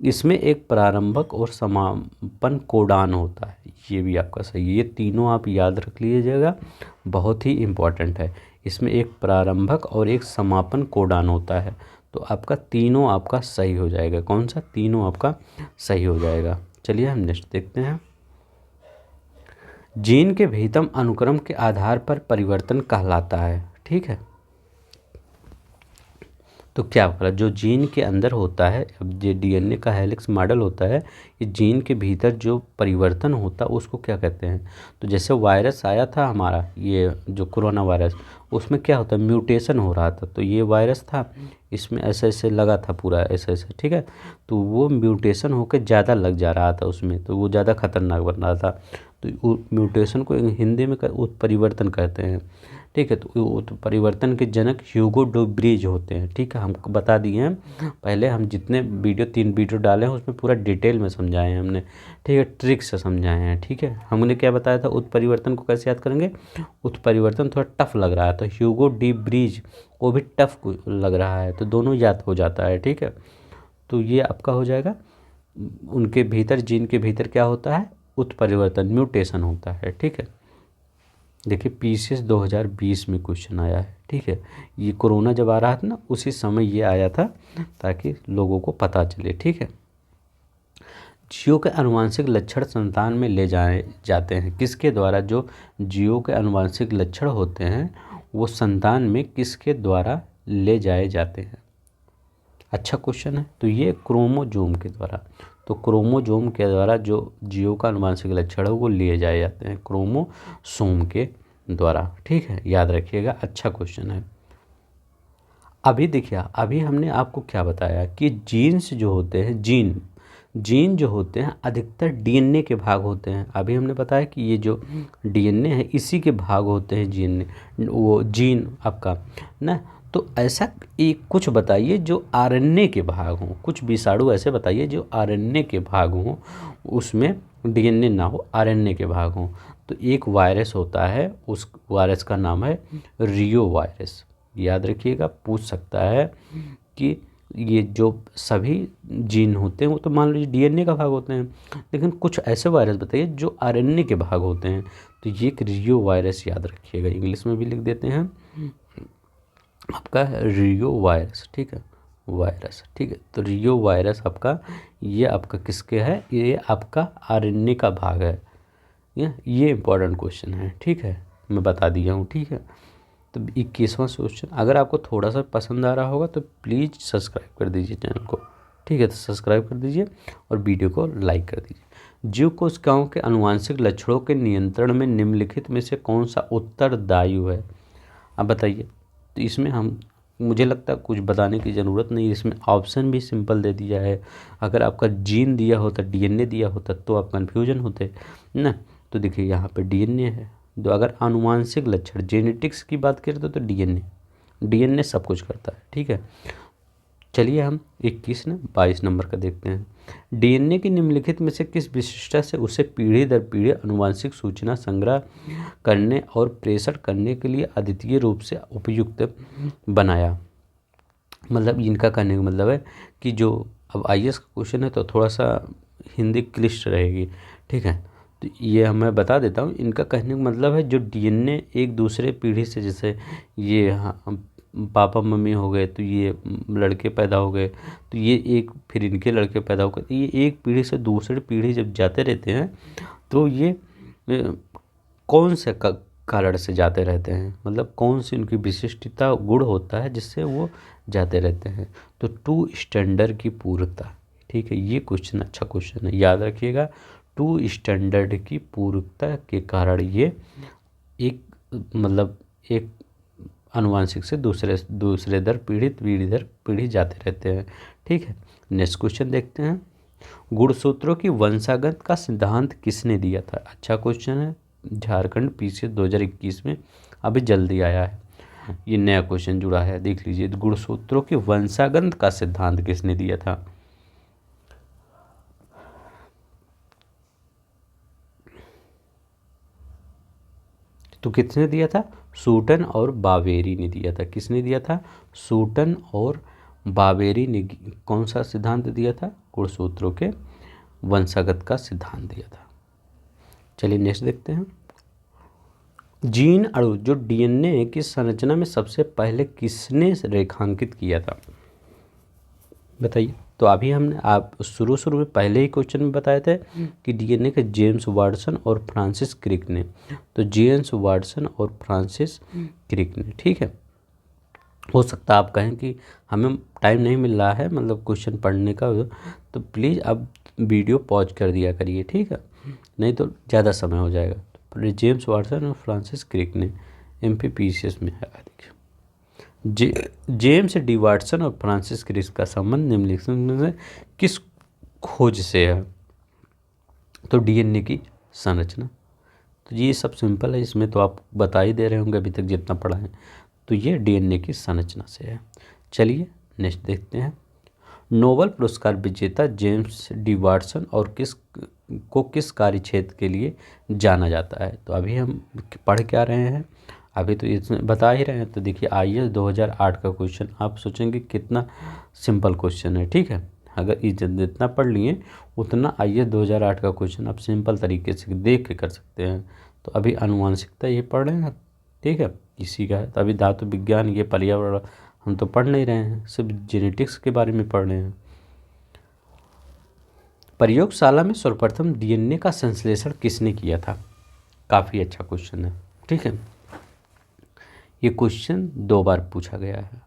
इसमें एक प्रारंभक और समापन कोडान होता है, ये भी आपका सही है। ये तीनों आप याद रख लीजिएगा, बहुत ही इम्पोर्टेंट है। इसमें एक प्रारंभक और एक समापन कोडान होता है, तो आपका तीनों आपका सही हो जाएगा। कौन सा? तीनों आपका सही हो जाएगा। चलिए हम नेक्स्ट देखते हैं। जीन के भीतम अनुक्रम के आधार पर परिवर्तन कहलाता है। ठीक है, तो क्या बोला, जो जीन के अंदर होता है, अब ये डीएनए का हेलिक्स मॉडल होता है, ये जीन के भीतर जो परिवर्तन होता है उसको क्या कहते हैं? तो जैसे वायरस आया था हमारा, ये जो कोरोना वायरस, उसमें क्या होता है, म्यूटेशन हो रहा था। तो ये वायरस था, इसमें ऐसे ऐसे लगा था पूरा ऐसे ऐसे। ठीक है, तो वो म्यूटेशन होकर ज़्यादा लग जा रहा था उसमें, तो वो ज़्यादा खतरनाक बन रहा था। तो म्यूटेशन को हिंदी में उत्परिवर्तन कहते हैं। ठीक है, तो परिवर्तन के जनक ह्यूगो डू ब्रीज होते हैं। ठीक है, हमको बता दिए हैं पहले, हम जितने वीडियो 3 वीडियो डाले हैं उसमें पूरा डिटेल में समझाए हैं हमने। ठीक है, ट्रिक से समझाए हैं। ठीक है, हमने क्या बताया था, उत्परिवर्तन को कैसे याद करेंगे? उत्परिवर्तन थोड़ा टफ लग रहा है तो ह्यूगो डी ब्रीज को भी टफ लग रहा है, तो दोनों याद हो जाता है। ठीक है, तो ये आपका हो जाएगा, उनके भीतर, जीन के भीतर क्या होता है, उत्परिवर्तन, म्यूटेशन होता है। ठीक है, देखिए पीसीएस 2020 में क्वेश्चन आया है। ठीक है, ये कोरोना जब आ रहा था ना, उसी समय ये आया था, ताकि लोगों को पता चले। ठीक है, जीव के आनुवांशिक लक्षण संतान में ले जाए जाते हैं किसके द्वारा? जो जीव के आनुवांशिक लक्षण होते हैं वो संतान में किसके द्वारा ले जाए जाते हैं? अच्छा क्वेश्चन है। तो ये क्रोमोजोम के द्वारा, तो क्रोमोजोम के द्वारा जो जीव का आनुवांशिक लक्षण है वो लिए जाए जाते हैं क्रोमोसोम के द्वारा। ठीक है, याद रखिएगा, अच्छा क्वेश्चन है। अभी देखिए, अभी हमने आपको क्या बताया कि जीन्स जो होते हैं, जीन जो होते हैं अधिकतर डीएनए के भाग होते हैं। अभी हमने बताया कि ये जो डीएनए है इसी के भाग होते हैं, वो जीन आपका ना। तो ऐसा एक कुछ बताइए जो आरएनए के भाग हों, कुछ विषाणु ऐसे बताइए जो आरएनए के भाग हों, उसमें डीएनए ना हो, आरएनए के भाग हों। तो एक वायरस होता है, उस वायरस का नाम है रियो वायरस। याद रखिएगा, पूछ सकता है कि ये जो सभी जीन होते हैं वो तो मान लीजिए डीएनए का भाग होते हैं, लेकिन कुछ ऐसे वायरस बताइए जो आरएनए के भाग होते हैं। तो ये एक रियो वायरस, याद रखिएगा, इंग्लिश में भी लिख देते हैं आपका रियो वायरस। ठीक है, वायरस। ठीक है, तो रियो वायरस आपका, ये आपका किसके है, ये आपका आरएनए का भाग है। ये इंपॉर्टेंट क्वेश्चन है। ठीक है, मैं बता दिया हूँ। ठीक है, तो 21वां क्वेश्चन, अगर आपको थोड़ा सा पसंद आ रहा होगा तो प्लीज़ सब्सक्राइब कर दीजिए चैनल को। ठीक है, तो सब्सक्राइब कर दीजिए और वीडियो को लाइक कर दीजिए। जीव कोशिकाओं के आनुवांशिक लक्षणों के नियंत्रण में निम्नलिखित में से कौन सा उत्तरदायी है? अब बताइए। तो इसमें मुझे लगता है कुछ बताने की ज़रूरत नहीं, इसमें ऑप्शन भी सिंपल दे दिया है। अगर आपका जीन दिया होता, डीएनए दिया होता तो आप कन्फ्यूजन होते ना। तो देखिए यहाँ पे डीएनए है। तो अगर आनुवांशिक लक्षण, जेनेटिक्स की बात करें तो डीएनए सब कुछ करता है। ठीक है, चलिए हम 22 नंबर का देखते हैं। डीएनए की निम्नलिखित में से किस विशिष्टता से उसे पीढ़ी दर पीढ़ी आनुवांशिक सूचना संग्रह करने और प्रेषण करने के लिए अद्वितीय रूप से उपयुक्त बनाया? मतलब इनका कहने का मतलब है कि जो, अब आईएएस का क्वेश्चन है तो थोड़ा सा हिंदी क्लिष्ट रहेगी। ठीक है, तो ये मैं बता देता हूँ, इनका कहने का मतलब है जो डीएनए एक दूसरे पीढ़ी से, जैसे ये पापा मम्मी हो गए तो ये लड़के पैदा हो गए, तो ये एक, फिर इनके लड़के पैदा हो गए, तो ये एक पीढ़ी से दूसरी पीढ़ी जब जाते रहते हैं तो ये कौन से कारण से जाते रहते हैं, मतलब कौन सी उनकी विशिष्टता गुण होता है जिससे वो जाते रहते हैं? तो 2 स्टैंडर्ड की पूर्णता। ठीक है, ये क्वेश्चन अच्छा क्वेश्चन है, याद रखिएगा। 2 स्टैंडर्ड की पूर्णता के कारण ये एक, मतलब एक आनुवांशिक से दूसरे दर पीढ़ी जाते रहते हैं। ठीक है, नेक्स्ट क्वेश्चन देखते हैं। गुणसूत्रों की वंशागत का सिद्धांत किसने दिया था? अच्छा क्वेश्चन है, झारखंड पीसीएस 2021 में अभी जल्दी आया है। ये नया क्वेश्चन जुड़ा है, देख लीजिए। गुणसूत्रों के वंशागत का सिद्धांत किसने दिया था? तो किसने दिया था? सूटन और बावेरी ने दिया था। किसने दिया था? सूटन और बावेरी ने कौन सा सिद्धांत दिया था? गुणसूत्रों के वंशागत का सिद्धांत दिया था। चलिए नेक्स्ट देखते हैं। जीन अणु जो डीएनए की संरचना में सबसे पहले किसने रेखांकित किया था? बताइए। तो अभी हमने आप शुरू में पहले ही क्वेश्चन में बताए थे कि डीएनए के जेम्स वाटसन और फ्रांसिस क्रिक ने। तो जेम्स वाटसन और फ्रांसिस क्रिक ने, ठीक है। हो सकता है आप कहें कि हमें टाइम नहीं मिल रहा है मतलब क्वेश्चन पढ़ने का, तो प्लीज़ अब वीडियो पॉज कर दिया करिए, ठीक है, नहीं तो ज़्यादा समय हो जाएगा। तो जेम्स वाटसन और फ्रांसिस क्रिक ने MPPCS में है। जेम्स डी वाटसन और फ्रांसिस क्रिक का संबंध निम्नलिखित में से किस खोज से है? तो डीएनए की संरचना। तो ये सब सिंपल है, इसमें तो आप बता ही दे रहे होंगे अभी तक जितना पढ़ा है। तो ये डीएनए की संरचना से है। चलिए नेक्स्ट देखते हैं। नोबेल पुरस्कार विजेता जेम्स डी वाटसन और किस कार्य क्षेत्र के लिए जाना जाता है? तो अभी हम पढ़ क्या रहे हैं, अभी तो इसमें बता ही रहे हैं। तो देखिए IAS 2008 का क्वेश्चन, आप सोचेंगे कितना सिंपल क्वेश्चन है, ठीक है। अगर जितना पढ़ लिए उतना IAS 2008 का क्वेश्चन आप सिंपल तरीके से देख के कर सकते हैं। तो अभी आनुवांशिकता ये पढ़ रहे हैं, ठीक है, इसी का है। तो अभी धातु विज्ञान, ये पर्यावरण हम तो पढ़ नहीं रहे हैं, सिर्फ जेनेटिक्स के बारे में पढ़ रहे हैं। प्रयोगशाला में सर्वप्रथम डीएनए का संश्लेषण किसने किया था? काफ़ी अच्छा क्वेश्चन है, ठीक है। ये क्वेश्चन 2 बार पूछा गया है।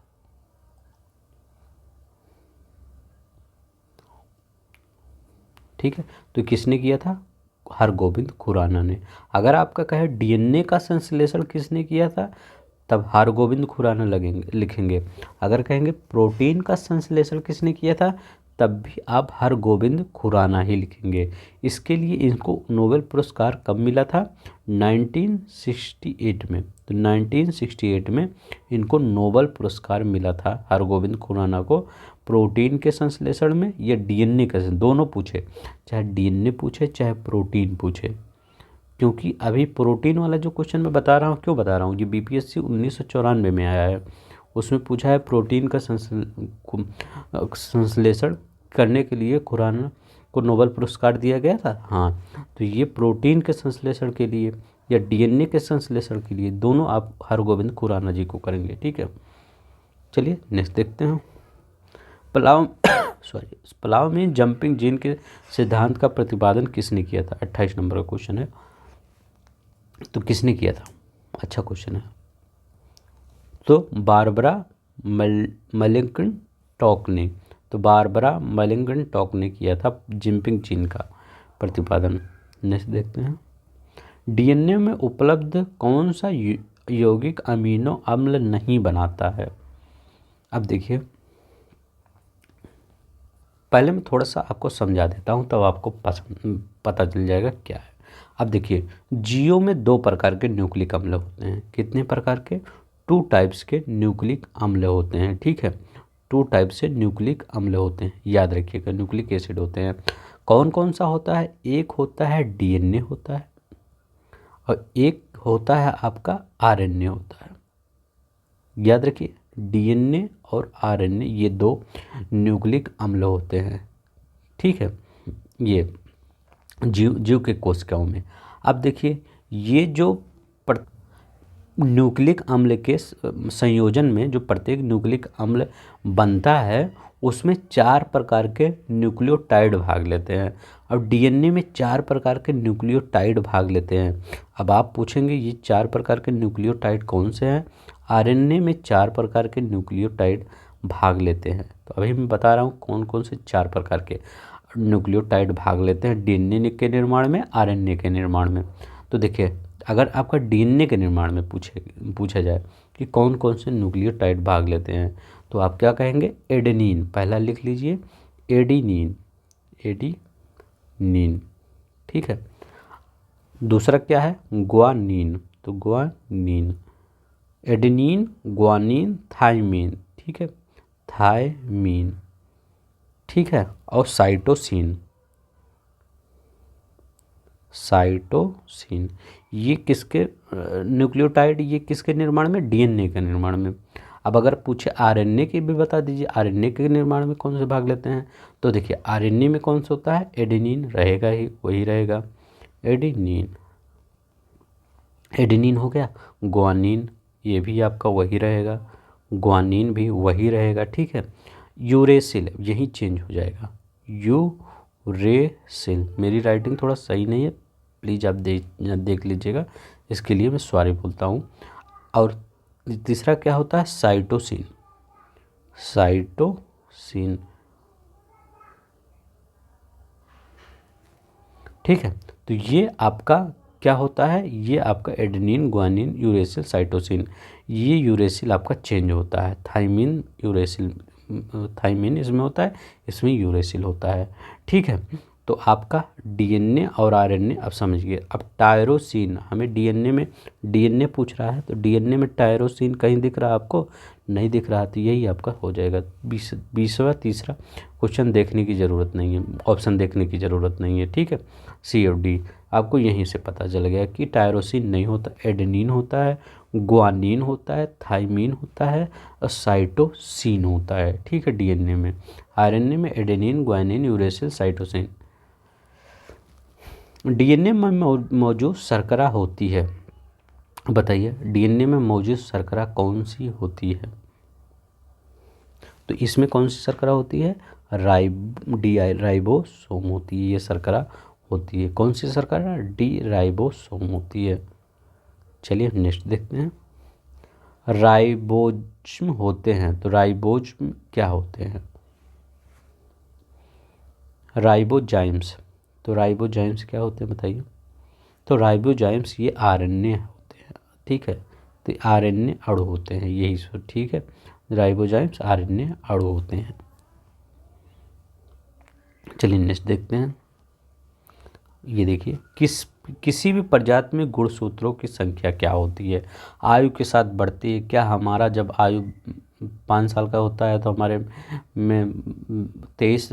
ठीक है, तो किसने किया था? हरगोविंद खुराना ने। अगर आपका कहे डीएनए का संश्लेषण किसने किया था, तब हरगोविंद खुराना लिखेंगे। अगर कहेंगे प्रोटीन का संश्लेषण किसने किया था, तब भी आप हरगोविंद खुराना ही लिखेंगे। इसके लिए इनको नोबेल पुरस्कार कब मिला था? 1968 में। तो 1968 में इनको नोबेल पुरस्कार मिला था हरगोविंद खुराना को, प्रोटीन के संश्लेषण में या डीएनए का, दोनों पूछे, चाहे डीएनए पूछे चाहे प्रोटीन पूछे। क्योंकि अभी प्रोटीन वाला जो क्वेश्चन मैं बता रहा हूँ, क्यों बता रहा हूँ, ये BPSC 1994 में आया है। उसमें पूछा है प्रोटीन का संश्लेषण करने के लिए खुराना को नोबेल पुरस्कार दिया गया था। हाँ, तो ये प्रोटीन के संश्लेषण के लिए या डीएनए के संश्लेषण के लिए दोनों आप हरगोविंद खुराना जी को करेंगे, ठीक है। चलिए नेक्स्ट देखते हैं। पलाव में जंपिंग जीन के सिद्धांत का प्रतिपादन किसने किया था? 28 नंबर का क्वेश्चन है। तो किसने किया था? अच्छा क्वेश्चन है। तो बारबरा मलिंगटॉक ने। तो बारबरा मलिंगटॉक ने किया था जंपिंग जीन का प्रतिपादन। नेक्स्ट देखते हैं। डीएनए में उपलब्ध कौन सा यौगिक अमीनो अम्ल नहीं बनाता है? अब देखिए, पहले मैं थोड़ा सा आपको समझा देता हूँ, तब आपको पता चल जाएगा क्या है। अब देखिए, जीओ में 2 प्रकार के न्यूक्लिक अम्ल होते हैं। कितने प्रकार के? 2 टाइप्स के न्यूक्लिक अम्ल होते हैं, ठीक है। 2 टाइप से न्यूक्लिक अम्ल होते हैं, याद रखिएगा। न्यूक्लिक एसिड होते हैं। कौन कौन सा होता है? एक होता है डीएनए होता है, और एक होता है आपका आरएनए होता है। याद रखिए, डीएनए और आरएनए ये 2 न्यूक्लिक अम्ल होते हैं, ठीक है, ये जीव के कोशिकाओं में। अब देखिए, ये जो न्यूक्लिक अम्ल के संयोजन में जो प्रत्येक न्यूक्लिक अम्ल बनता है, उसमें 4 प्रकार के न्यूक्लियोटाइड भाग लेते हैं, और डीएनए में 4 प्रकार के न्यूक्लियोटाइड भाग लेते हैं। अब आप पूछेंगे ये 4 प्रकार के न्यूक्लियोटाइड कौन से हैं? आरएनए में 4 प्रकार के न्यूक्लियोटाइड भाग लेते हैं। तो अभी मैं बता रहा हूँ कौन कौन से 4 प्रकार के न्यूक्लियोटाइड भाग लेते हैं डीएनए के निर्माण में, आरएनए के निर्माण में। तो देखिए, अगर आपका डीएनए के निर्माण में पूछा जाए कि कौन कौन से न्यूक्लियोटाइड भाग लेते हैं, तो आप क्या कहेंगे? एडेनिन, पहला लिख लीजिए, एडीनिन, एडीनिन, ठीक है। दूसरा क्या है? ग्वानिन, तो ग्वानिन। एडेनिन, ग्वानिन, थाइमीन, ठीक है, थाइमीन, ठीक है, और साइटोसिन, साइटोसिन, ये किसके न्यूक्लियोटाइड, ये किसके निर्माण में, डीएनए के निर्माण में। अब अगर पूछे आरएनए की भी बता दीजिए, आरएनए के निर्माण में कौन से भाग लेते हैं, तो देखिए आरएनए में कौन सा होता है, एडेनिन रहेगा ही, वही रहेगा एडेनिन, एडेनिन हो गया। ग्वानिन, ये भी आपका वही रहेगा, ग्वानिन भी वही रहेगा, ठीक है। यूरेसिल यही चेंज हो जाएगा, यूरेसिल, मेरी राइटिंग थोड़ा सही नहीं है, प्लीज़ आप देख लीजिएगा, इसके लिए मैं सॉरी बोलता हूँ। और तीसरा क्या होता है, साइटोसिन, साइटोसिन, ठीक है। तो ये आपका क्या होता है, ये आपका एडेनिन, ग्वानिन, यूरेसिल, साइटोसिन, ये यूरेसिल आपका चेंज होता है, थाइमिन, यूरेसिल, थाइमिन इसमें होता है, इसमें यूरेसिल होता है, ठीक है। तो आपका डीएनए और आरएनए अब समझिए। अब टायरोसिन, हमें डीएनए में, डीएनए पूछ रहा है तो डीएनए में टायरोसिन कहीं दिख रहा है आपको, नहीं दिख रहा, तो यही आपका हो जाएगा 20वां तीसरा क्वेश्चन, देखने की ज़रूरत नहीं है, ऑप्शन देखने की ज़रूरत नहीं है, ठीक है। सी और डी आपको यहीं से पता चल गया कि टायरोसिन नहीं होता, एडेनिन होता है, ग्वानिन होता है, थाइमीन होता है और साइटोसिन होता है, ठीक है। डीएनए में, आरएनए में adenine, guanine, uracil, cytosine. DNA में मौजूद शर्करा होती है, बताइए डीएनए में मौजूद शर्करा कौन सी होती है, तो इसमें कौन सी शर्करा होती है, राइबोसोम होती है, ये शर्करा होती है, कौन सी शर्करा, डी राइबोसोम होती है। चलिए नेक्स्ट देखते हैं, राइबोज्म होते हैं, तो राइबोज्म क्या होते हैं, राइबोजाइम्स, तो राइबोजाइम्स क्या होते हैं बताइए, तो राइबोजाइम्स ये आरएनए होते हैं, ठीक है, तो आरएनए अणु होते हैं, यही सो, ठीक है, राइबोजाइम्स आरएनए अणु होते हैं। चलिए नेक्स्ट देखते हैं, ये देखिए, किसी भी प्रजाति में गुणसूत्रों की संख्या क्या होती है, आयु के साथ बढ़ती है, क्या हमारा जब आयु 5 साल का होता है तो हमारे में 23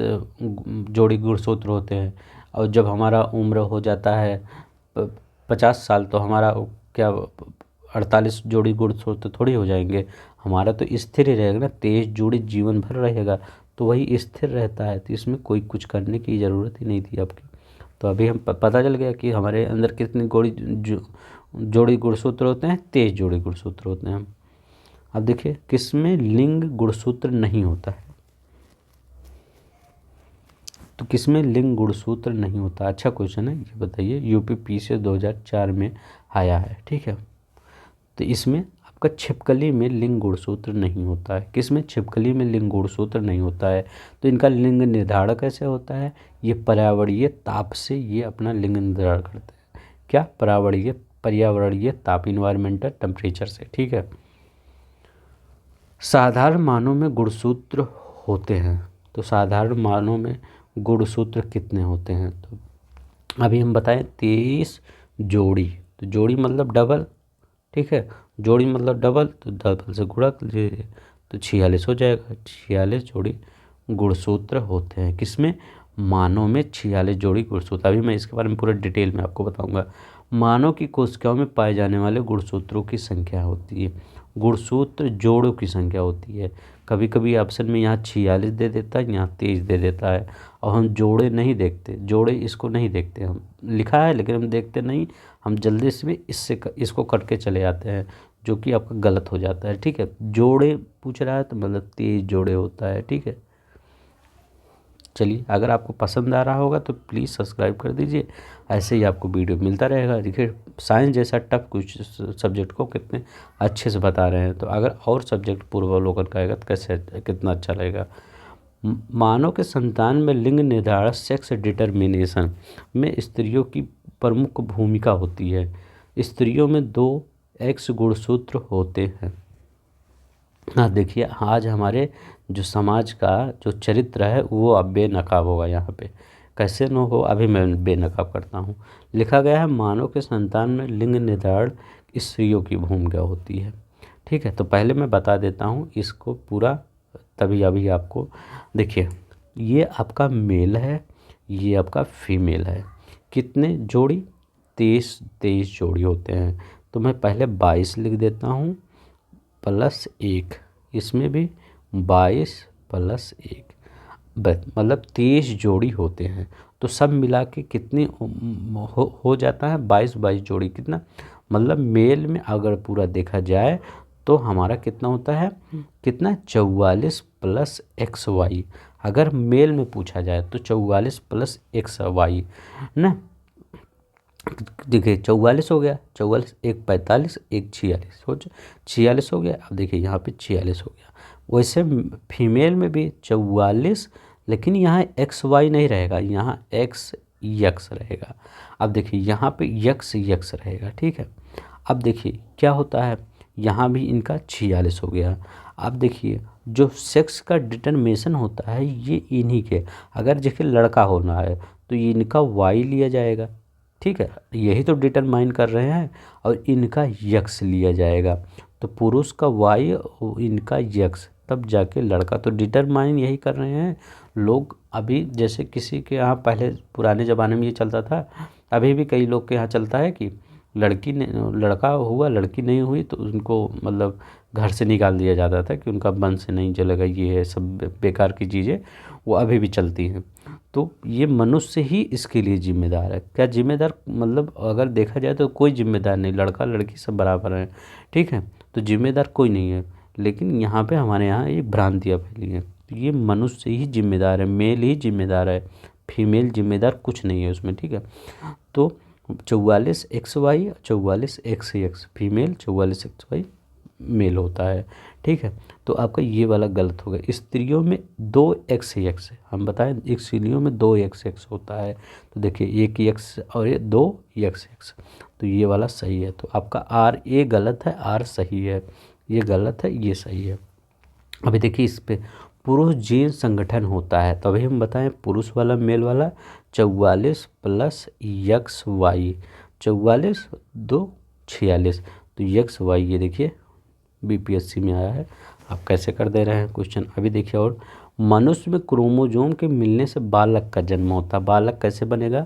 जोड़ी गुणसूत्र होते हैं, और जब हमारा उम्र हो जाता है 50 साल तो हमारा क्या 48 जोड़ी गुणसूत्र थोड़ी हो जाएंगे, हमारा तो स्थिर ही रहेगा ना, 23 जोड़ी जीवन भर रहेगा, तो वही स्थिर रहता है, तो इसमें कोई कुछ करने की ज़रूरत ही नहीं थी आपकी। तो अभी हम पता चल गया कि हमारे अंदर कितनी जोड़ी गुणसूत्र होते हैं, 23 जोड़ी गुणसूत्र होते हैं। अब देखिए किसमें लिंग गुणसूत्र नहीं होता है, तो किसमें लिंग गुणसूत्र नहीं होता, अच्छा क्वेश्चन है ये, बताइए यूपी से 2004 में आया है, ठीक है। तो इसमें आपका छिपकली में लिंग गुणसूत्र नहीं होता है, किसमें, छिपकली में लिंग गुणसूत्र नहीं होता है। तो इनका लिंग निर्धारण कैसे होता है, ये पर्यावरणीय ताप से ये अपना लिंग निर्धारण करते हैं, क्या, पर्यावरणीय ताप, इन्वायरमेंटल टेम्परेचर से, ठीक है। साधारण मानव में गुणसूत्र होते हैं, तो साधारण मानव में गुणसूत्र कितने होते हैं, तो अभी हम बताएं 23 जोड़ी, तो जोड़ी मतलब डबल, ठीक है, जोड़ी मतलब डबल, तो डबल से गुणा कीजिए तो 46 हो जाएगा, 46 जोड़ी गुणसूत्र होते हैं, किसमें, मानव में 46 जोड़ी गुणसूत्र। अभी मैं इसके बारे में पूरा डिटेल में आपको बताऊंगा। मानव की कोशिकाओं में पाए जाने वाले गुणसूत्रों की संख्या होती है, गुणसूत्र जोड़ों की संख्या होती है, कभी कभी ऑप्शन में यहाँ 46 दे देता है, यहाँ 23 दे देता है, और हम जोड़े नहीं देखते, जोड़े इसको नहीं देखते, हम लिखा है लेकिन हम देखते नहीं, हम जल्दी से भी इसको कट के चले जाते हैं, जो कि आपका गलत हो जाता है, ठीक है। जोड़े पूछ रहा है तो मतलब 23 जोड़े होता है, ठीक है। चलिए अगर आपको पसंद आ रहा होगा तो प्लीज़ सब्सक्राइब कर दीजिए, ऐसे ही आपको वीडियो मिलता रहेगा। देखिए साइंस जैसा टफ कुछ सब्जेक्ट को कितने अच्छे से बता रहे हैं, तो अगर और सब्जेक्ट पूर्वावलोकन का आएगा तो कैसे कितना अच्छा लगेगा। मानव के संतान में लिंग निर्धारण, सेक्स डिटर्मिनेशन में स्त्रियों की प्रमुख भूमिका होती है, स्त्रियों में 2 एक्स गुणसूत्र होते हैं। हाँ देखिए आज हमारे जो समाज का जो चरित्र है वो अब बेनकाब होगा, यहाँ पे कैसे न हो, अभी मैं बेनकाब करता हूँ। लिखा गया है मानव के संतान में लिंग निर्धारण स्त्रियों की भूमिका होती है, ठीक है। तो पहले मैं बता देता हूँ इसको पूरा, तभी अभी आपको देखिए, ये आपका मेल है, ये आपका फीमेल है। कितने जोड़ी? 23 जोड़ी होते हैं। तो मैं पहले 22 लिख देता हूँ प्लस 1, इसमें भी 22 प्लस 1, बस मतलब 23 जोड़ी होते हैं। तो सब मिला के कितनी हो जाता है? 22 जोड़ी। कितना मतलब मेल में अगर पूरा देखा जाए तो हमारा कितना होता है? कितना? 44 प्लस एक्स वाई। अगर मेल में पूछा जाए तो 44 प्लस एक्स वाई ना। देखिए 44 हो गया, 44 एक 45 एक 46 हो 46 हो गया। अब देखिए यहाँ पे 46 हो गया। वैसे फीमेल में भी 44, लेकिन यहाँ एक्स वाई नहीं रहेगा, यहाँ एक्स यक्स रहेगा। अब देखिए यहाँ पे यक्स यक्स रहेगा, ठीक है। अब देखिए क्या होता है, यहाँ भी इनका 46 हो गया। अब देखिए जो सेक्स का डिटर्मिनेशन होता है ये इन्हीं के, अगर देखिए लड़का होना है तो इनका वाई लिया जाएगा, ठीक है, यही तो डिटरमाइन कर रहे हैं, और इनका यक्स लिया जाएगा। तो पुरुष का वाई और इनका यक्स, तब जाके लड़का। तो डिटरमाइन यही कर रहे हैं लोग। अभी जैसे किसी के यहाँ पहले पुराने ज़माने में ये चलता था, अभी भी कई लोग के यहाँ चलता है कि लड़की ने लड़का हुआ लड़की नहीं हुई तो उनको मतलब घर से निकाल दिया जाता था कि उनका वंश नहीं चलेगा, ये है सब बेकार की चीज़ें वो अभी भी चलती हैं। तो ये मनुष्य ही इसके लिए जिम्मेदार है। क्या जिम्मेदार? मतलब अगर देखा जाए तो कोई जिम्मेदार नहीं, लड़का लड़की सब बराबर हैं, ठीक है। तो जिम्मेदार कोई नहीं है, लेकिन यहाँ पे हमारे यहाँ ये भ्रांतियाँ फैली हैं। तो ये मनुष्य ही जिम्मेदार है, मेल ही जिम्मेदार है, फीमेल जिम्मेदार कुछ नहीं है उसमें, ठीक है। तो 44 X Y, 44 X X female, 44 X Y male होता है, ठीक है। तो आपका ये वाला गलत हो गया। स्त्रियों में 2 एक्स एक्स है, हम बताएं स्त्रियों में 2 एक्स एक्स होता है। तो देखिए 1 एक्स और ये 2 एक्स एक्स, तो ये वाला सही है। तो आपका आर ए गलत है, आर सही है, ये गलत है, ये सही है। अभी देखिए इस पे पुरुष जीन संगठन होता है, तो अभी हम बताएं पुरुष वाला मेल वाला 44 प्लस यक्स वाई, 44 2 46, तो यक्स वाई ये देखिए बीपीएससी में आया है। आप कैसे कर दे रहे हैं क्वेश्चन। अभी देखिए और मनुष्य में क्रोमोजोम के मिलने से बालक का जन्म होता है। बालक कैसे बनेगा?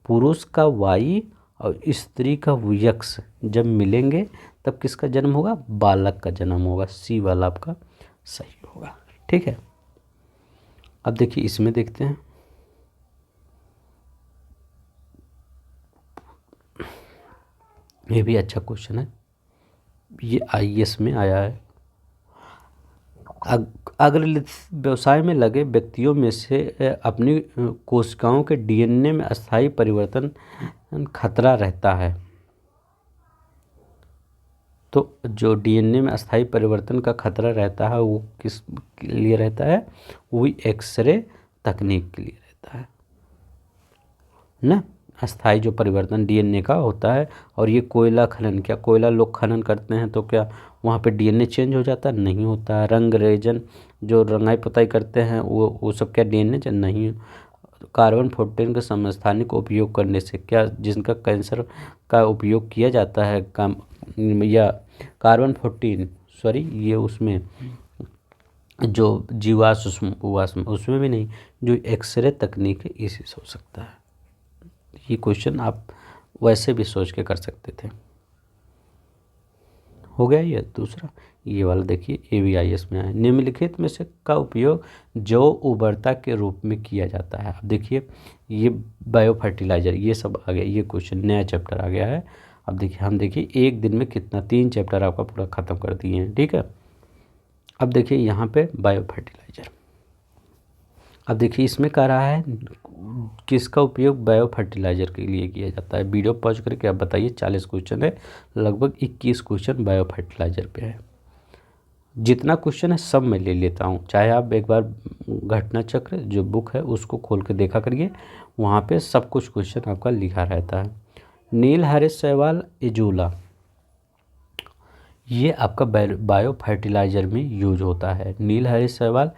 पुरुष का वाई और स्त्री का यक्स जब मिलेंगे तब किसका जन्म होगा? बालक का जन्म होगा। सी वाला आपका सही होगा, ठीक है। अब देखिए इसमें देखते हैं, ये भी अच्छा क्वेश्चन है, ये आईएएस में आया है। अग्रलिखित व्यवसाय में लगे व्यक्तियों में से अपनी कोशिकाओं के डीएनए में अस्थायी परिवर्तन खतरा रहता है। तो जो डीएनए में अस्थायी परिवर्तन का खतरा रहता है वो किस लिए रहता है? वही एक्सरे तकनीक के लिए रहता है ना। अस्थायी जो परिवर्तन डीएनए का होता है, और ये कोयला खनन, क्या कोयला लोग खनन करते हैं तो क्या वहाँ पे डीएनए चेंज हो जाता है? नहीं होता है। रंग रेजन जो रंगाई पुताई करते हैं वो सब क्या डीएनए चेंज नहीं। कार्बन 14 का समस्थानिक उपयोग करने से क्या, जिनका कैंसर का उपयोग किया जाता है काम, या कार्बन 14 सॉरी ये उसमें जो जीवाश्म उवाश्म उसमें भी नहीं, जो एक्सरे तकनीक है इसी से हो सकता है। ये क्वेश्चन आप वैसे भी सोच के कर सकते थे। हो गया ये दूसरा। ये वाला देखिए AVIS में आया, निम्नलिखित में से का उपयोग जैव उर्वरता के रूप में किया जाता है। अब देखिए ये बायो फर्टिलाइजर ये सब आ गया, ये क्वेश्चन नया चैप्टर आ गया है। अब देखिए हम देखिए एक दिन में कितना 3 चैप्टर आपका पूरा ख़त्म कर दिए हैं, ठीक है। अब देखिए यहाँ पे बायो फर्टिलाइजर, अब देखिए इसमें कह रहा है किसका उपयोग बायो फर्टिलाइजर के लिए किया जाता है। वीडियो पॉज करके आप बताइए। 40 क्वेश्चन है, लगभग 21 क्वेश्चन बायो फर्टिलाइजर पे है। जितना क्वेश्चन है सब मैं ले लेता हूँ, चाहे आप एक बार घटना चक्र जो बुक है उसको खोल के देखा करिए, वहाँ पे सब कुछ क्वेश्चन आपका लिखा रहता है। नील हरे शैवाल एजोला, ये आपका बायो फर्टिलाइजर में यूज होता है। नील हरे शैवाल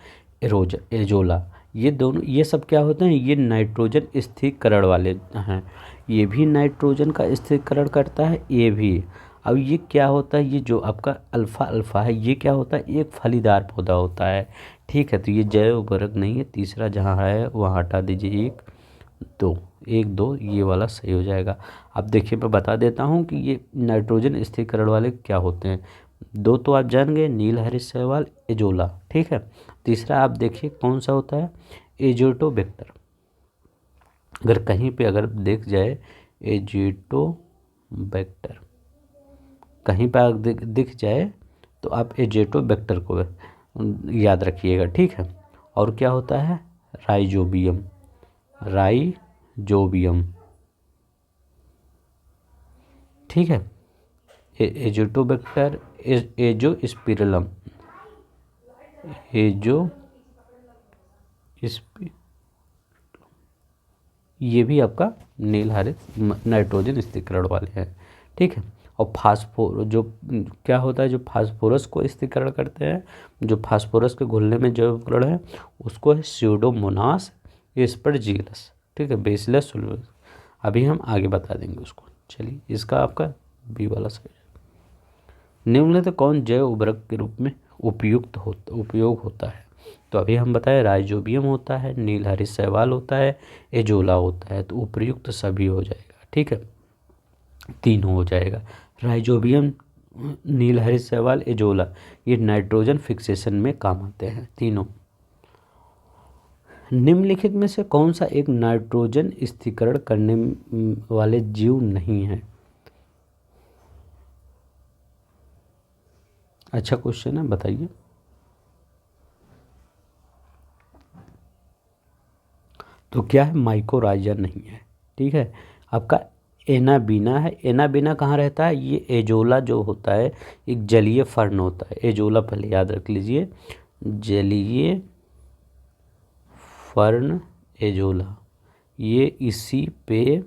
एजोला, ये दोनों ये सब क्या होते हैं? ये नाइट्रोजन स्थिरीकरण वाले हैं। ये भी नाइट्रोजन का स्थिरीकरण करता है, ये भी। अब ये क्या होता है, ये जो आपका अल्फ़ा अल्फ़ा है ये क्या होता है, एक फलीदार पौधा होता है। ठीक है, तो ये जैव उर्वरक नहीं है, तीसरा जहाँ है वहाँ हटा दीजिए, एक दो, एक दो ये वाला सही हो जाएगा। अब देखिए मैं बता देता हूँ कि ये नाइट्रोजन स्थिरीकरण वाले क्या होते हैं। दो तो आप जान गए, नील हरित शैवाल, एजोला। ठीक है, तीसरा आप देखिए कौन सा होता है, एजोटोबैक्टर। अगर कहीं पे अगर देख जाए एजेटोबैक्टर, कहीं पर अगर दिख जाए तो आप एजेटोबैक्टर को याद रखिएगा। ठीक है, और क्या होता है, राइजोबियम, राइजोबियम। ठीक है, एजेटोबैक्टर, एजोस्पिरिलम, एजो ये भी आपका नील हरित नाइट्रोजन स्थिरीकरण वाले हैं। ठीक है, और फास्फोर जो क्या होता है, जो फास्फोरस को स्थिरीकरण करते हैं, जो फास्फोरस के घुलने में जो उपकरण है उसको है स्यूडोमोनास एस्परजिलस। ठीक है, बेसिलस सुल्वस। अभी हम आगे बता देंगे उसको। चलिए, इसका आपका बी वाला सही। निम्नलिखित कौन जैव उर्वरक के रूप में उपयोग होता है। तो अभी हम बताएं, राइजोबियम होता है, नील हरित शैवाल होता है, एजोला होता है। तो उपयुक्त सभी हो जाएगा। ठीक है, तीनों हो जाएगा, राइजोबियम, नील हरित शैवाल, एजोला, ये नाइट्रोजन फिक्सेशन में काम आते हैं तीनों। निम्नलिखित में से कौन सा एक नाइट्रोजन स्थिरीकरण करने वाले जीव नहीं है। अच्छा क्वेश्चन है, बताइए। तो क्या है, माइकोराइजा नहीं है। ठीक है, आपका एनाबीना है। एनाबीना कहाँ रहता है, ये एजोला जो होता है एक जलीय फर्न होता है। एजोला पहले याद रख लीजिए, जलीय फर्न एजोला, ये इसी पे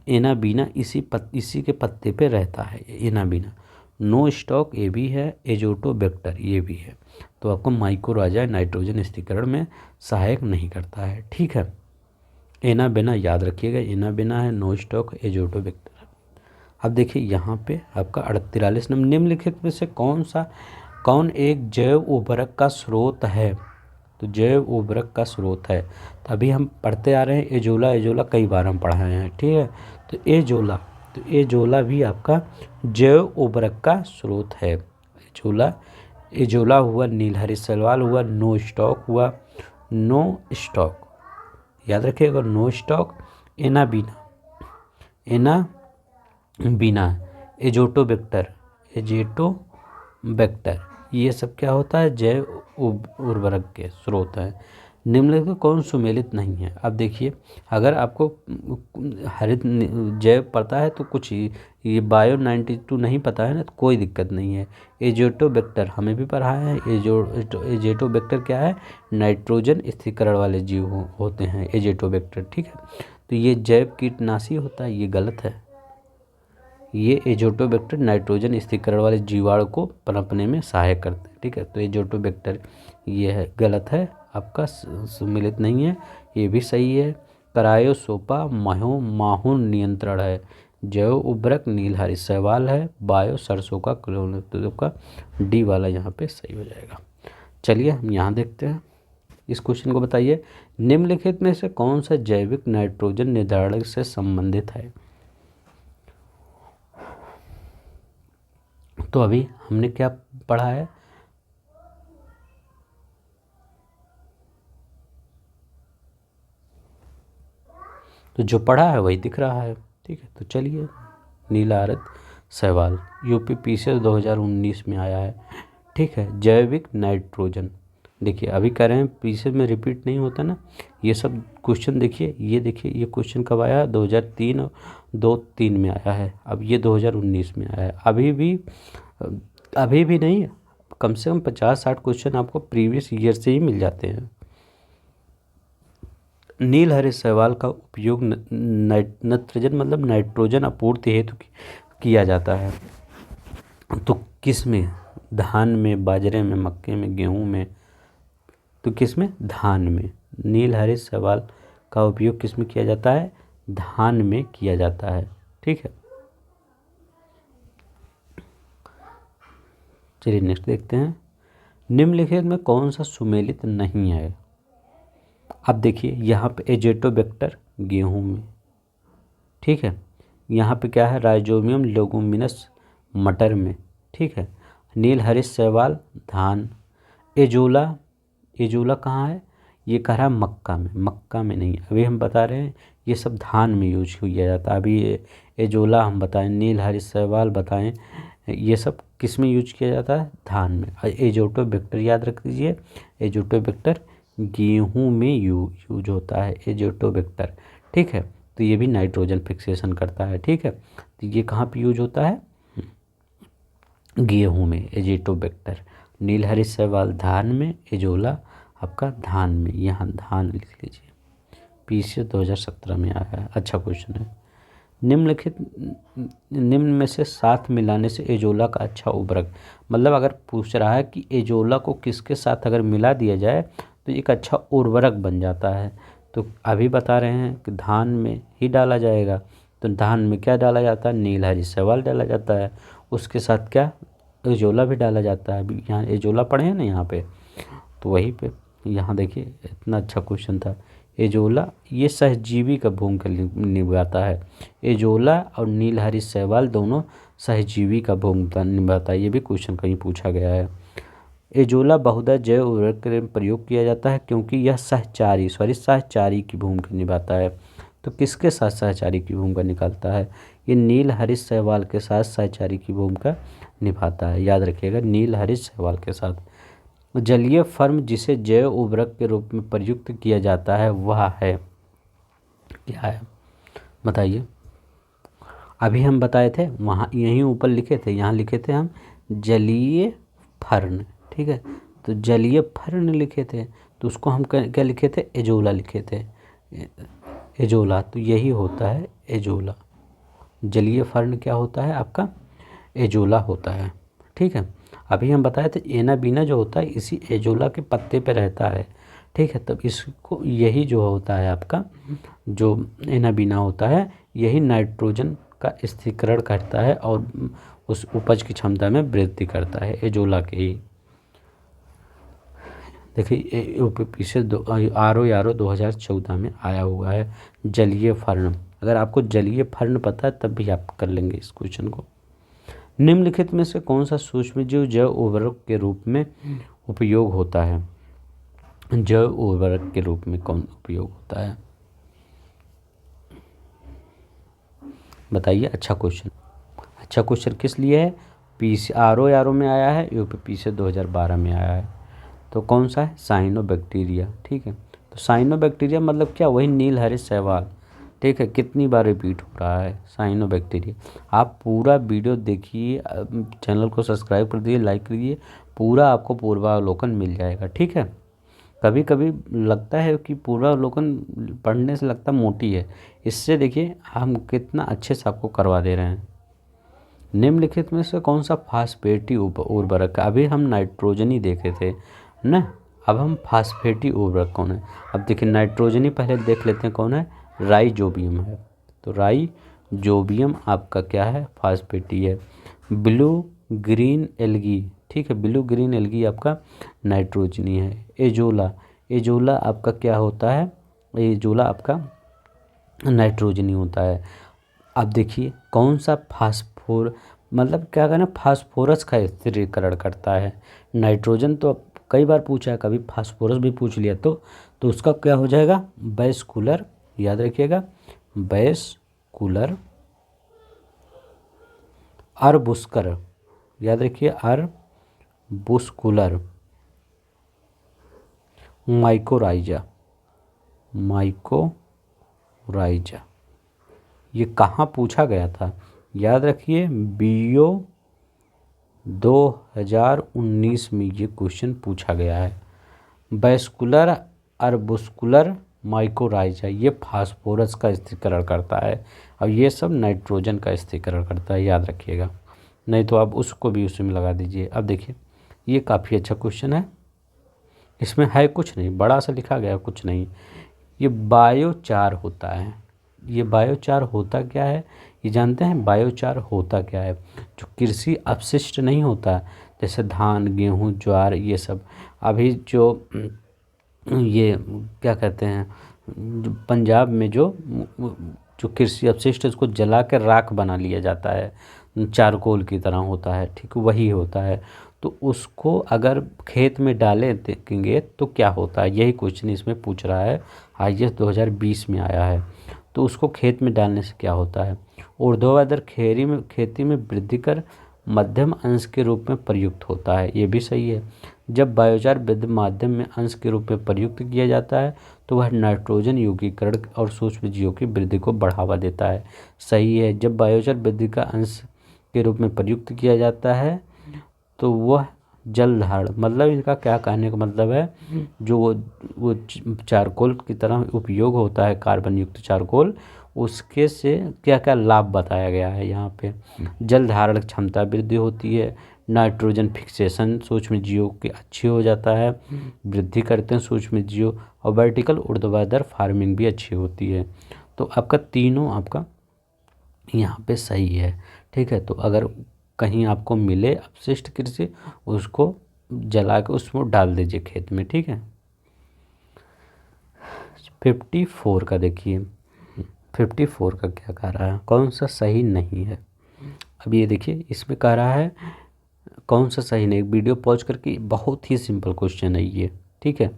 एनाबीना इसी के पत्ते पे रहता है एनाबीना। नो स्टॉक ये भी है, एजोटोबैक्टर ये भी है। तो आपको माइकोराइजा नाइट्रोजन स्थिरीकरण में सहायक नहीं करता है। ठीक है, एनाबेना याद रखिएगा, एनाबेना है, नो स्टॉक, एजोटोबैक्टर। अब देखिए यहाँ पे आपका 43 नंबर, निम्नलिखित में से कौन एक जैव उर्वरक का स्रोत है। तो जैव उर्वरक का स्रोत है, तो अभी हम पढ़ते आ रहे हैं एजोला। एजोला कई बार हम पढ़ाए हैं। ठीक है, तो एजोला भी आपका जैव उर्वरक का स्रोत है। एजोला हुआ, नील हरित शैवाल हुआ, नो स्टॉक हुआ, नो स्टॉक याद रखिएगा, नो स्टॉक, एनाबीना, एजेटोबैक्टर, ये सब क्या होता है, जैव उर्वरक के स्रोत हैं। निम्नलिखित कौन सुमेलित नहीं है। अब देखिए, अगर आपको हरित जैव पता है तो कुछ ये बायो 92 नहीं पता है ना, तो कोई दिक्कत नहीं है। एजेटोबैक्टर हमें भी पढ़ा है। एजेटोबैक्टर क्या है, नाइट्रोजन स्थिरीकरण वाले जीव होते हैं एजेटोबैक्टर। ठीक है, तो ये जैव कीटनाशी होता है, ये गलत है। ये एजोटोबैक्टर नाइट्रोजन स्थिरीकरण वाले जीवाणु को पनपने में सहायक करते हैं। ठीक है, तो एजोटोबैक्टर ये है, गलत है, आपका सम्मिलित नहीं है। ये भी सही है, क्रायोसोपा माहून नियंत्रण है। जैव उर्वरक नील हरित शैवाल है, बायो सरसों का क्लोरोफिल का डी वाला यहाँ पे सही हो जाएगा। चलिए हम यहाँ देखते हैं, इस क्वेश्चन को बताइए, निम्नलिखित में से कौन सा जैविक नाइट्रोजन निर्धारण से संबंधित है। तो अभी हमने क्या पढ़ा है, तो जो पढ़ा है वही दिख रहा है। ठीक है, तो चलिए, नीला हरित शैवाल यूपी पीसीएस 2019 में आया है। ठीक है, जैविक नाइट्रोजन, देखिए अभी कह रहे हैं पीसीएस में रिपीट नहीं होता ना, ये सब क्वेश्चन देखिए, ये देखिए ये क्वेश्चन कब आया, 2003 और 2003 में आया है। अब ये 2019 में आया है। अभी भी नहीं, कम से कम 50-60 क्वेश्चन आपको प्रीवियस ईयर से ही मिल जाते हैं। नील हरित शैवाल का उपयोग नत्रजन मतलब नाइट्रोजन आपूर्ति हेतु किया जाता है। तो किस में, धान में, बाजरे में, मक्के में, गेहूं में, तो किस में, धान में। नील हरित शैवाल का उपयोग किस में किया जाता है, धान में किया जाता है। ठीक है, चलिए नेक्स्ट देखते हैं, निम्नलिखित में कौन सा सुमेलित नहीं है। अब देखिए यहाँ पे एजेटोबैक्टर गेहूं में, ठीक है, यहाँ पे क्या है राइजोबियम लेगुमिनस मटर में, ठीक है, नील हरीश शैवाल धान, एजोला, एजोला कहाँ है, ये कह रहा है मक्का में, मक्का में नहीं, अभी हम बता रहे हैं ये सब धान में यूज किया जाता है। अभी एजोला हम बताएं, नील हरीश शैवाल बताएं, ये सब किस में यूज किया जाता है, धान में। एजोटोबैक्टर याद रख दीजिए, एजोटोबैक्टर गेहूं में यूज होता है एजोटोबैक्टर, ठीक है। तो ये भी नाइट्रोजन फिक्सेशन करता है, ठीक है। तो ये कहाँ पे यूज होता है, गेहूं में, एजेटोबैक्टर। नील हरीश शैवाल धान में, एजोला आपका धान में, यहाँ धान लिख लीजिए। पीसीएस 2017 में आया है, अच्छा क्वेश्चन है। निम्न में से साथ मिलाने से एजोला का अच्छा उर्वरक, मतलब अगर पूछ रहा है कि एजोला को किसके साथ अगर मिला दिया जाए तो एक अच्छा उर्वरक बन जाता है। तो अभी बता रहे हैं कि धान में ही डाला जाएगा, तो धान में क्या डाला जाता है, नील हरीश शैवाल डाला जाता है, उसके साथ क्या एजोला भी डाला जाता है। अभी यहाँ एजोला पढ़े हैं ना यहाँ पे, तो वहीं पे यहाँ देखिए इतना अच्छा क्वेश्चन था। एजोला ये सहजीवी का भूमिका निभाता है, एजोला और नील हरीश शैवाल दोनों सहजीवी का भूमिका निभाता है, ये भी क्वेश्चन कहीं पूछा गया है। एजोला बहुधा जैव उर्वरक में प्रयोग किया जाता है क्योंकि यह सहचारी की भूमिका निभाता है। तो किसके साथ सहचारी की भूमिका निकालता है, ये नील हरीश शैवाल के साथ सहचारी की भूमिका निभाता है, याद रखिएगा, नील हरीश शैवाल के साथ। जलीय फर्म जिसे जैव उर्वरक के रूप में प्रयुक्त किया जाता है वह है, क्या है बताइए। अभी हम बताए थे वहाँ, यहीं ऊपर लिखे थे, यहाँ लिखे थे हम जलीय फर्न, ठीक है। तो जलीय फर्न लिखे थे, तो उसको हम क्या लिखे थे, एजोला लिखे थे, एजोला। तो यही होता है एजोला, जलीय फर्न क्या होता है आपका, एजोला होता है, ठीक है। अभी हम बताए थे एनाबीना जो होता है इसी एजोला के पत्ते पे रहता है, ठीक है। तब इसको यही जो होता है आपका जो एनाबीना होता है यही नाइट्रोजन का स्थिरीकरण करता है और उस उपज की क्षमता में वृद्धि करता है, एजोला के ही। देखिए पीछे RO 2014 में आया हुआ है जलीय फर्न। अगर आपको जलीय फर्न पता है तब भी आप कर लेंगे इस क्वेश्चन को। निम्नलिखित में से कौन सा सूक्ष्मजीव जैव उर्वरक के रूप में उपयोग होता है, जैव उर्वरक के रूप में कौन उपयोग होता है बताइए। अच्छा क्वेश्चन किस लिए है, RO में आया है, यूपीपीसी 2012 में आया है। तो कौन सा है, साइनोबैक्टीरिया, ठीक है। तो साइनोबैक्टीरिया मतलब क्या, वही नील हरीश शैवाल, ठीक है। कितनी बार रिपीट हो रहा है साइनोबैक्टीरिया। आप पूरा वीडियो देखिए, चैनल को सब्सक्राइब कर दिए, लाइक करिए, पूरा आपको पूर्वावलोकन मिल जाएगा, ठीक है। कभी कभी लगता है कि पूर्वावलोकन पढ़ने से लगता मोटी है, इससे देखिए हम कितना अच्छे से आपको करवा दे रहे हैं। निम्नलिखित में से कौन सा फास्फेटी उर्वरक, अभी हम नाइट्रोजनी देखे थे ना, अब हम फास्फेटी उर्वरक कौन है। अब देखिए नाइट्रोजनी पहले देख लेते हैं कौन है, राइजोबियम है। तो राइजोबियम आपका क्या है, फास्फेटी है। ब्लू ग्रीन एल्गी, ठीक है, ब्लू ग्रीन एल्गी आपका नाइट्रोजनी है। एजोला आपका क्या होता है, एजोला आपका नाइट्रोजनी होता है। अब देखिए कौन सा मतलब क्या कहना, फास्फोरस का स्थिरीकरण करता है। नाइट्रोजन तो कई बार पूछा है, कभी फास्फोरस भी पूछ लिया तो उसका क्या हो जाएगा, वैस्कुलर, याद रखिएगा, वैस्कुलर अर्बुस्कुलर, याद रखिए, अर्बुस्कुलर माइकोराइजा, ये कहाँ पूछा गया था, याद रखिए BO 2019 में ये क्वेश्चन पूछा गया है। वैस्कुलर अर्बुस्कुलर माइकोराइजा ये फास्फोरस का स्थिरीकरण करता है और ये सब नाइट्रोजन का स्थिरीकरण करता है, याद रखिएगा, नहीं तो आप उसको भी उसी में लगा दीजिए। अब देखिए ये काफ़ी अच्छा क्वेश्चन है, इसमें है कुछ नहीं, बड़ा सा लिखा गया कुछ नहीं। ये बायोचार होता है, ये बायोचार होता क्या है, ये जानते हैं बायोचार होता क्या है, जो कृषि अपशिष्ट नहीं होता, जैसे धान, गेहूँ, ज्वार, ये सब। अभी जो ये क्या कहते हैं, जो पंजाब में जो कृषि अपशिष्ट है उसको जला कर राख बना लिया जाता है, चारकोल की तरह होता है, ठीक वही होता है। तो उसको अगर खेत में डालें देखेंगे तो क्या होता है, यही क्वेश्चन इसमें पूछ रहा है, IAS 2020 में आया है। तो उसको खेत में डालने से क्या होता है। ऊर्ध्वाधर खेती में वृद्धि कर मध्यम अंश के रूप में प्रयुक्त होता है, ये भी सही है। जब बायोचार विद्युत माध्यम में अंश के रूप में प्रयुक्त किया जाता है तो वह नाइट्रोजन यौगीकरण और सूक्ष्म जीवों की वृद्धि को बढ़ावा देता है, सही है। जब बायोचार विद्युत का अंश के रूप में प्रयुक्त किया जाता है तो वह जल धारण, मतलब इनका क्या कहने का मतलब है, जो वो चारकोल की तरह उपयोग होता है, कार्बन युक्त चारकोल, उसके से क्या क्या लाभ बताया गया है यहाँ पे। जल धारण क्षमता वृद्धि होती है, नाइट्रोजन फिक्सेशन सूक्ष्म जीवों की अच्छी हो जाता है, वृद्धि करते हैं सूक्ष्म जीव, और वर्टिकल ऊर्ध्वाधर फार्मिंग भी अच्छी होती है। तो आपका तीनों आपका यहाँ पे सही है, ठीक है। तो अगर कहीं आपको मिले अपशिष्ट कृषि, उसको जला के उसमें डाल दीजिए खेत में, ठीक है। 54 का देखिए, 54 का क्या कह रहा है, कौन सा सही नहीं है। अब ये देखिए इसमें कह रहा है कौन सा सही नहीं। वीडियो पॉज करके, बहुत ही सिंपल क्वेश्चन है ये, ठीक है।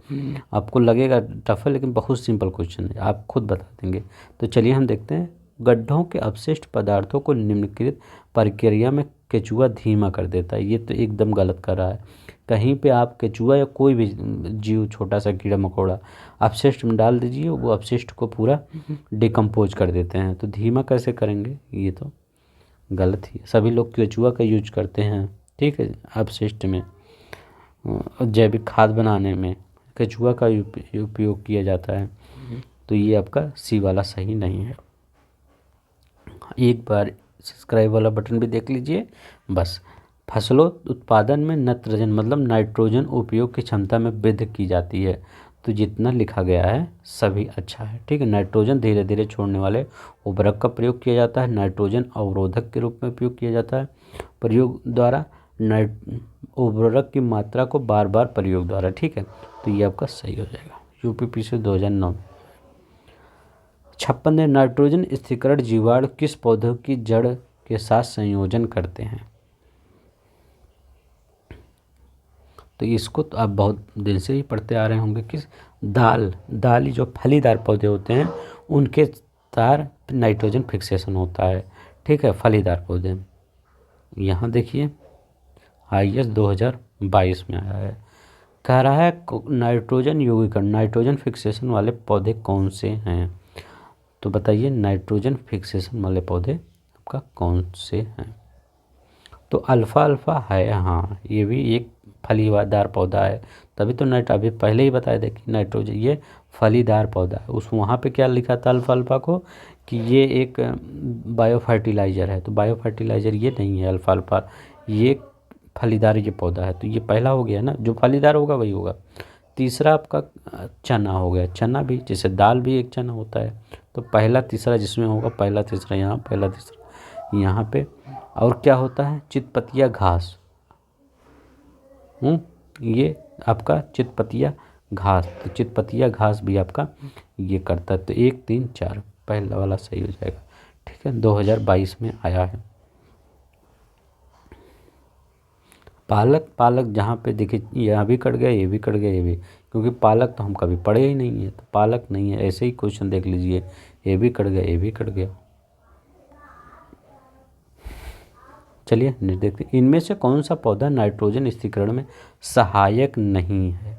आपको लगेगा टफ है लेकिन बहुत सिंपल क्वेश्चन है, आप खुद बता देंगे। तो चलिए हम देखते हैं। गड्ढों के अपशिष्ट पदार्थों को निम्नलिखित प्रक्रिया में केचुआ धीमा कर देता है, ये तो एकदम गलत कर रहा है। कहीं पे आप केचुआ या कोई भी जीव, छोटा सा कीड़ा मकोड़ा अपशिष्ट में डाल दीजिए, वो अपशिष्ट को पूरा डिकम्पोज कर देते हैं। तो धीमा कैसे करेंगे, ये तो गलत ही है। सभी लोग केचुआ का यूज करते हैं, ठीक है, अपशिष्ट में। जैविक खाद बनाने में केचुआ का उपयोग किया जाता है। तो ये आपका सी वाला सही नहीं है। एक बार सब्सक्राइब वाला बटन भी देख लीजिए बस। फसलों उत्पादन में नाइट्रोजन मतलब नाइट्रोजन उपयोग की क्षमता में वृद्धि की जाती है। तो जितना लिखा गया है सभी अच्छा है, ठीक है। नाइट्रोजन धीरे धीरे छोड़ने वाले उर्वरक का प्रयोग किया जाता है, नाइट्रोजन अवरोधक के रूप में उपयोग किया जाता है, प्रयोग द्वारा उर्वरक की मात्रा को बार बार प्रयोग द्वारा, ठीक है। तो ये आपका सही हो जाएगा। UPPC 2009। 56 नाइट्रोजन स्थिरीकरण जीवाणु किस पौधे की जड़ के साथ संयोजन करते हैं। तो इसको तो आप बहुत दिन से ही पढ़ते आ रहे होंगे। किस दाल जो फलीदार पौधे होते हैं उनके तार नाइट्रोजन फिक्सेशन होता है, ठीक है, फलीदार पौधे। यहाँ देखिए IAS 2022 में आया है, कह रहा है नाइट्रोजन यौगिकरण, नाइट्रोजन फिक्सेशन वाले पौधे कौन से हैं। तो बताइए नाइट्रोजन फिक्सेशन वाले पौधे आपका कौन से हैं। तो अल्फ़ा है, हाँ ये भी एक फलीदार पौधा है। तभी तो अभी पहले ही बताया था कि नाइट्रोजन ये फलीदार पौधा है। उस वहाँ पे क्या लिखा था अल्फ़ा को, कि ये एक बायो फर्टिलाइज़र है। तो बायो फर्टिलाइज़र ये नहीं है अल्फ़ा, ये फलीदार ये पौधा है। तो ये पहला हो गया ना, जो फलीदार होगा वही होगा। तीसरा आपका चना हो गया, चना भी जैसे दाल भी एक चना होता है। तो पहला तीसरा जिसमें होगा, पहला तीसरा यहाँ, पहला तीसरा यहाँ पे। और क्या होता है, चितपतिया घास, ये आपका चितपतिया घास। तो चितपतिया घास भी आपका ये करता है। तो 1 3 4 पहला वाला सही हो जाएगा, ठीक है। 2022 में आया है। पालक जहाँ पे देखिए, यहाँ भी कट गया, ये भी कट गया, ये भी, क्योंकि पालक तो हम कभी पढ़े ही नहीं है, तो पालक नहीं है। ऐसे ही क्वेश्चन देख लीजिए, ये भी कट गया, ये भी कट गया। चलिए देखते हैं, इनमें से कौन सा पौधा नाइट्रोजन स्थिरीकरण में सहायक नहीं है।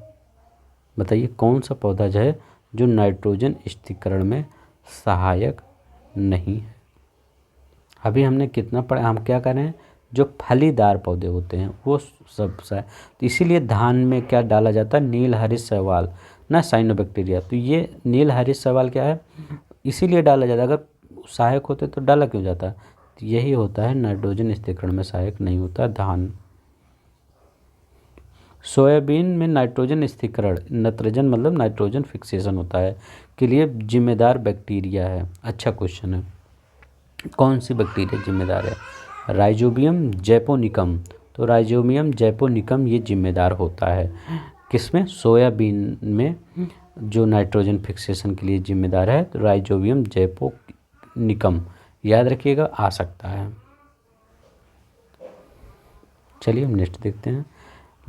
बताइए कौन सा पौधा जो है जो नाइट्रोजन स्थिरीकरण में सहायक नहीं है। अभी हमने कितना पढ़ा, हम क्या कर रहे हैं, जो फलीदार पौधे होते हैं वो सब सा। तो इसीलिए धान में क्या डाला जाता है, नील हरित शैवाल ना, साइनोबैक्टीरिया। तो ये नील हरित शैवाल क्या है, इसीलिए डाला जाता है। अगर सहायक होते तो डाला क्यों जाता, तो यही होता है नाइट्रोजन स्थिरीकरण में सहायक नहीं होता धान। सोयाबीन में नाइट्रोजन स्थिरीकरण, नाइट्रोजन मतलब नाइट्रोजन फिक्सेशन होता है, के लिए जिम्मेदार बैक्टीरिया है। अच्छा क्वेश्चन है, कौन सी बैक्टीरिया जिम्मेदार है। Rhizobium japonicum. तो राइजोबियम जैपोनिकम ये जिम्मेदार होता है किसमें, सोयाबीन में जो नाइट्रोजन फिक्सेशन के लिए जिम्मेदार है, तो राइजोबियम जैपोनिकम याद रखिएगा, आ सकता है। चलिए हम नेक्स्ट देखते हैं।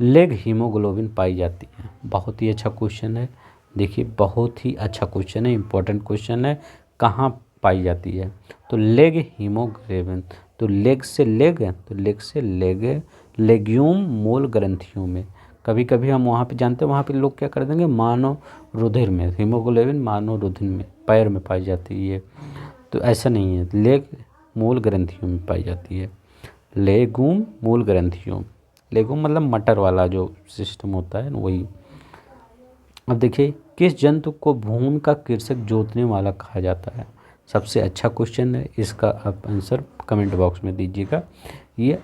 लेग हीमोग्लोबिन पाई जाती है, बहुत ही अच्छा क्वेश्चन है। देखिए बहुत ही अच्छा क्वेश्चन है, इंपॉर्टेंट क्वेश्चन है। कहाँ पाई जाती है, तो लेग हीमोग्लोबिन, तो लेग से लेग है, तो लेग से लेग, लेग्यूम मूल ग्रंथियों में। कभी कभी हम वहाँ पे जानते हैं, वहाँ पे लोग क्या कर देंगे, मानव रुधिर में, हीमोग्लोबिन मानव रुधिर में, पैर में पाई जाती है, तो ऐसा नहीं है, लेग मूल ग्रंथियों में पाई जाती है। लेगूम मूल ग्रंथियों, लेगूम मतलब मटर वाला जो सिस्टम होता है वही। अब देखिए किस जंतु को भून का कीटनाशक जोतने वाला कहा जाता है, सबसे अच्छा क्वेश्चन है, इसका आप आंसर कमेंट बॉक्स में दीजिएगा। ये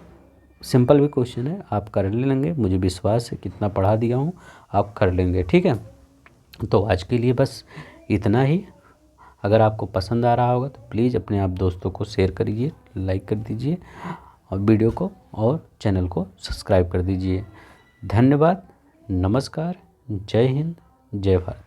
सिंपल भी क्वेश्चन है, आप कर लेंगे, मुझे विश्वास है, कितना पढ़ा दिया हूँ आप कर लेंगे, ठीक है। तो आज के लिए बस इतना ही। अगर आपको पसंद आ रहा होगा तो प्लीज़ अपने आप दोस्तों को शेयर करिए, लाइक कर दीजिए और वीडियो को और चैनल को सब्सक्राइब कर दीजिए। धन्यवाद, नमस्कार, जय हिंद, जय भारत।